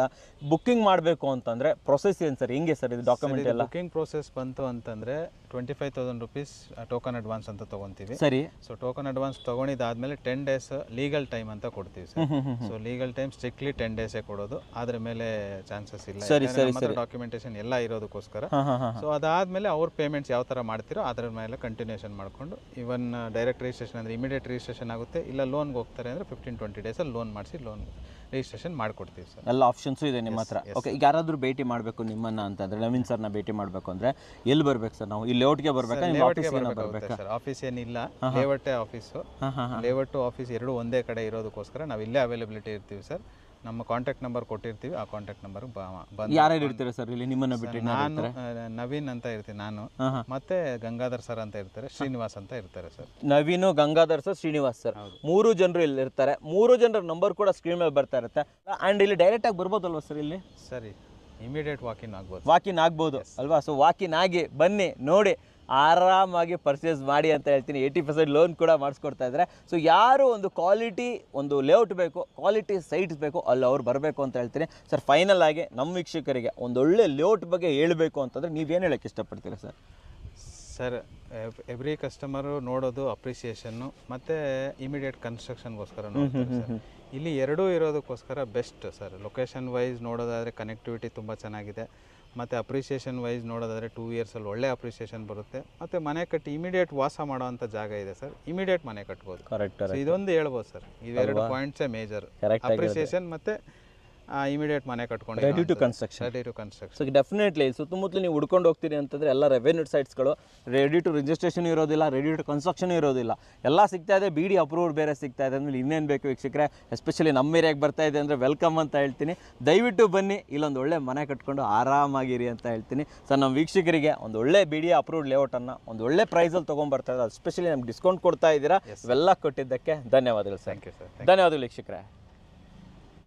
[SPEAKER 1] ಬುಕ್ಕಿಂಗ್ ಮಾಡಬೇಕು ಅಂತಂದರೆ ಪ್ರೊಸೆಸ್ ಏನು ಸರ್? ಹಿಂಗೆ ಸರ್ ಇದು ಡಾಕ್ಯುಮೆಂಟ್ ಎಲ್ಲ?
[SPEAKER 2] ಬುಕಿಂಗ್ ಪ್ರೋಸೆಸ್ ಬಂತು ಅಂತಂದರೆ 25,000 rupees ಟೋಕನ್ ಅಡ್ವಾನ್ಸ್ ಅಂತ ತೊಗೊತೀವಿ.
[SPEAKER 1] ಸರಿ.
[SPEAKER 2] ಸೊ ಟೋಕನ್ ಅಡ್ವಾನ್ಸ್ ತೊಗೊಂಡಿದ್ದಾದ್ಮೇಲೆ 10 days ಲೀಗಲ್ ಟೈಮ್ ಅಂತ ಕೊಡ್ತೀವಿ sir. So legal time strictly 10 days ಕೊಡೋದು, ಅದ್ರ ಮೇಲೆ ಚಾನ್ಸಸ್ ಇಲ್ಲ.
[SPEAKER 1] ಸರಿ ಸರಿ ಸರಿ.
[SPEAKER 2] ಡಾಕ್ಯುಮೆಂಟೇಶನ್ ಎಲ್ಲ ಇರೋದಕ್ಕೋಸ್ಕರ. ಸೊ ಅದಾದಮೇಲೆ ಅವ್ರ ಪೇಮೆಂಟ್ಸ್ ಯಾವ ಥರ ಮಾಡ್ತಿರೋ ಅದ್ರ ಮೇಲೆ ಕಂಟಿನ್ಯೂಷನ್ ಮಾಡಿಕೊಂಡು ಇವನ್ ಡೈರೆಕ್ಟ್ ರಿಜಿಸ್ಟ್ರೇಷನ್ ಅಂದರೆ ಇಮಿಡಿಯೇಟ್ ರಿಜಿಸ್ಟ್ರೇಷನ್ ಆಗುತ್ತೆ. ಇಲ್ಲ ಲೋನ್ಗೆ ಹೋಗ್ತಾರೆ ಅಂದರೆ 15-20 days ಲೋನ್ ಮಾಡಿಸಿ ಲೋನ್ ರಿಜಿಸ್ಟ್ರೇಷನ್ ಮಾಡಿಕೊಡ್ತೀವಿ ಸರ್.
[SPEAKER 1] ಎಲ್ಲ ಆಪ್ಷನ್ಸು ಇದೆ ನಿಮ್ಮ ಹತ್ರ. ಓಕೆ, ಈಗ ಯಾರಾದರೂ ಭೇಟಿ ಮಾಡಬೇಕು ನಿಮ್ಮನ್ನು ಅಂತಂದರೆ, ನವೀನ್ ಸರ್ನ ಭೇಟಿ ಮಾಡಬೇಕು ಅಂದರೆ ಎಲ್ಲಿ ಬರ್ಬೇಕು ಸರ್? ನಾವು ಈ ಲೇಔಟ್ಗೆ ಬರಬೇಕಾ, ನಿಮ್ಮ ಆಫೀಸ್ಗೆ ಬರಬೇಕಾ?
[SPEAKER 2] ಸರ್ ಆಫೀಸ್ ಏನಿಲ್ಲ, ಲೇಔಟೇ ಆಫೀಸು. ಲೇಔಟು ಆಫೀಸ್ ಎರಡೂ ಒಂದೇ ಕಡೆ ಇರೋದಕ್ಕೋಸ್ಕರ ನಾವು ಇಲ್ಲೇ ಅವೈಲಬಿಲಿಟಿ ಇರ್ತೀವಿ ಸರ್. ನಮ್ಮ ಕಾಂಟ್ಯಾಕ್ಟ್ ನಂಬರ್ ಕೊಟ್ಟಿರ್ತೀವಿ, ಆ ಕಾಂಟ್ಯಾಕ್ಟ್ ನಂಬರ್ಗೆ ಬಂದು.
[SPEAKER 1] ಯಾರ್ಯಾರು ಇರ್ತೀರಾ ಸರ್ ಇಲ್ಲಿ ನಿಮ್ಮನ್ನು ಬಿಟ್ಟು?
[SPEAKER 2] ನಾನು ನವೀನ್ ಅಂತ ಇರ್ತೀನಿ ನಾನು, ಮತ್ತೆ ಗಂಗಾಧರ್ ಸರ್ ಅಂತ ಇರ್ತಾರೆ, ಶ್ರೀನಿವಾಸ್ ಅಂತ ಇರ್ತಾರೆ sir.
[SPEAKER 1] Naveen, Gangadhar sir, Srinivas sir, 3 ಜನರು ಇಲ್ಲಿ ಇರ್ತಾರೆ. 3 ಜನರ ನಂಬರ್ ಕೂಡ ಸ್ಕ್ರೀನ್ ಮೇಲೆ ಬರ್ತಾ ಇರುತ್ತೆ. ಆ್ಯಂಡ್ ಇಲ್ಲಿ ಡೈರೆಕ್ಟ್ ಆಗಿ ಬರ್ಬೋದಲ್ವ ಸರ್? ಇಲ್ಲಿ
[SPEAKER 2] ಸರಿ, ಇಮಿಡಿಯೇಟ್ ವಾಕಿನ್ ಆಗ್ಬೋದು.
[SPEAKER 1] ವಾಕಿನ್ ಆಗ್ಬೋದು ಅಲ್ವಾ? ಸೊ ವಾಕಿನ್ ಆಗಿ ಬನ್ನಿ, ನೋಡಿ, ಆರಾಮಾಗಿ ಪರ್ಚೇಸ್ ಮಾಡಿ ಅಂತ ಹೇಳ್ತೀನಿ. 80% ಲೋನ್ ಕೂಡ ಮಾಡಿಸ್ಕೊಡ್ತಾ ಇದ್ದಾರೆ. ಸೊ ಯಾರು ಒಂದು ಕ್ವಾಲಿಟಿ ಒಂದು ಲೇಔಟ್ ಬೇಕು, ಕ್ವಾಲಿಟಿ ಸೈಟ್ಸ್ ಬೇಕು, ಅಲ್ಲಿ ಅವ್ರು ಬರಬೇಕು ಅಂತ ಹೇಳ್ತೀನಿ ಸರ್. ಫೈನಲ್ ಆಗಿ ನಮ್ಮ ವೀಕ್ಷಕರಿಗೆ ಒಂದೊಳ್ಳೆ ಲೇಔಟ್ ಬಗ್ಗೆ ಹೇಳಬೇಕು ಅಂತಂದರೆ ನೀವೇನು ಹೇಳೋಕ್ಕೆ ಇಷ್ಟಪಡ್ತೀರಾ ಸರ್?
[SPEAKER 2] ಸರ್, ಎವ್ರಿ ಕಸ್ಟಮರು ನೋಡೋದು ಅಪ್ರಿಸಿಯೇಷನ್ನು ಮತ್ತು ಇಮಿಡಿಯೇಟ್ ಕನ್ಸ್ಟ್ರಕ್ಷನ್ಗೋಸ್ಕರ ನೋಡ್ತಾರೆ ಸರ್. ಇಲ್ಲಿ ಎರಡೂ ಇರೋದಕ್ಕೋಸ್ಕರ ಬೆಸ್ಟ್ ಸರ್. ಲೊಕೇಶನ್ ವೈಸ್ ನೋಡೋದಾದರೆ ಕನೆಕ್ಟಿವಿಟಿ ತುಂಬ ಚೆನ್ನಾಗಿದೆ, ಮತ್ತು ಅಪ್ರಿಸಿಯೇಷನ್ ವೈಸ್ ನೋಡೋದಾದರೆ 2 years ಒಳ್ಳೆ ಅಪ್ರಿಸಿಯೇಷನ್ ಬರುತ್ತೆ. ಮತ್ತು ಮನೆ ಕಟ್ಟಿ ಇಮಿಡಿಯೇಟ್ ವಾಸ ಮಾಡೋವಂಥ ಜಾಗ ಇದೆ ಸರ್, ಇಮಿಡಿಯೇಟ್ ಮನೆ ಕಟ್ಬೋದು.
[SPEAKER 1] ಕರೆಕ್ಟ್.
[SPEAKER 2] ಇದೊಂದು ಹೇಳ್ಬೋದು ಸರ್, ಇವೆರಡು ಪಾಯಿಂಟ್ಸೇ ಮೇಜರ್. ಅಪ್ರಿಸಿಯೇಷನ್ ಮತ್ತು ಇಮಿಡಿಯೇಟ್ ಮನೆ ಕಟ್ಕೊಂಡು
[SPEAKER 1] ready to construction. So definitely ಸುತ್ತಮುತ್ತಲು ನೀವು ಹುಡ್ಕೊಂಡು ಹೋಗ್ತೀರಿ ಅಂತಂದರೆ ಎಲ್ಲ ರೆವೆನ್ಯೂ ಸೈಟ್ಸ್ಗಳು ರೆಡಿ ಟು ರಿಜಿಸ್ಟ್ರೇಷನ್ ಇರೋದಿಲ್ಲ, ರೆಡಿ ಟು ಕನ್ಸ್ಟ್ರಕ್ಷನ್ ಇರೋದಿಲ್ಲ, ಎಲ್ಲ ಸಿಗ್ತಾ ಇದೆ. BD ಅಪ್ರೂವ್ಡ್ ಬೇರೆ ಸಿಗ್ತಾ ಇದೆ ಅಂದರೆ ಇನ್ನೇನು ಬೇಕು ವೀಕ್ಷಕರೇ? ಎಸ್ಪೆಷಲಿ ನಮ್ಮ ಏರಿಯಾಗೆ ಬರ್ತಾ ಇದೆ ಅಂದರೆ ವೆಲ್ಕಮ್ ಅಂತ ಹೇಳ್ತೀನಿ. ದಯವಿಟ್ಟು ಬನ್ನಿ, ಇಲ್ಲೊಂದು ಒಳ್ಳೆ ಮನೆ ಕಟ್ಕೊಂಡು ಆರಾಮಾಗಿರಿ ಅಂತ ಹೇಳ್ತೀನಿ ಸರ್. ನಮ್ಮ ವೀಕ್ಷಕರಿಗೆ ಒಂದು ಒಳ್ಳೆ BD ಅಪ್ರೂವ್ಡ್ ಲೇಔಟನ್ನು ಒಂದು ಒಳ್ಳೆ ಪ್ರೈಸಲ್ಲಿ ತೊಗೊಂಡ್ಬರ್ತಾ ಇದ್ದಾರೆ. ಎಸ್ಪೆಷಲಿ ನಮ್ಗೆ ಡಿಸ್ಕೌಂಟ್ ಕೊಡ್ತಾ ಇದ್ದೀರಾ. ಇವೆಲ್ಲ ಕೊಟ್ಟಿದ್ದಕ್ಕೆ ಧನ್ಯವಾದಗಳು ಸರ್.
[SPEAKER 2] Thank you sir.
[SPEAKER 1] ಧನ್ಯವಾದಗಳು ವೀಕ್ಷಕರೇ.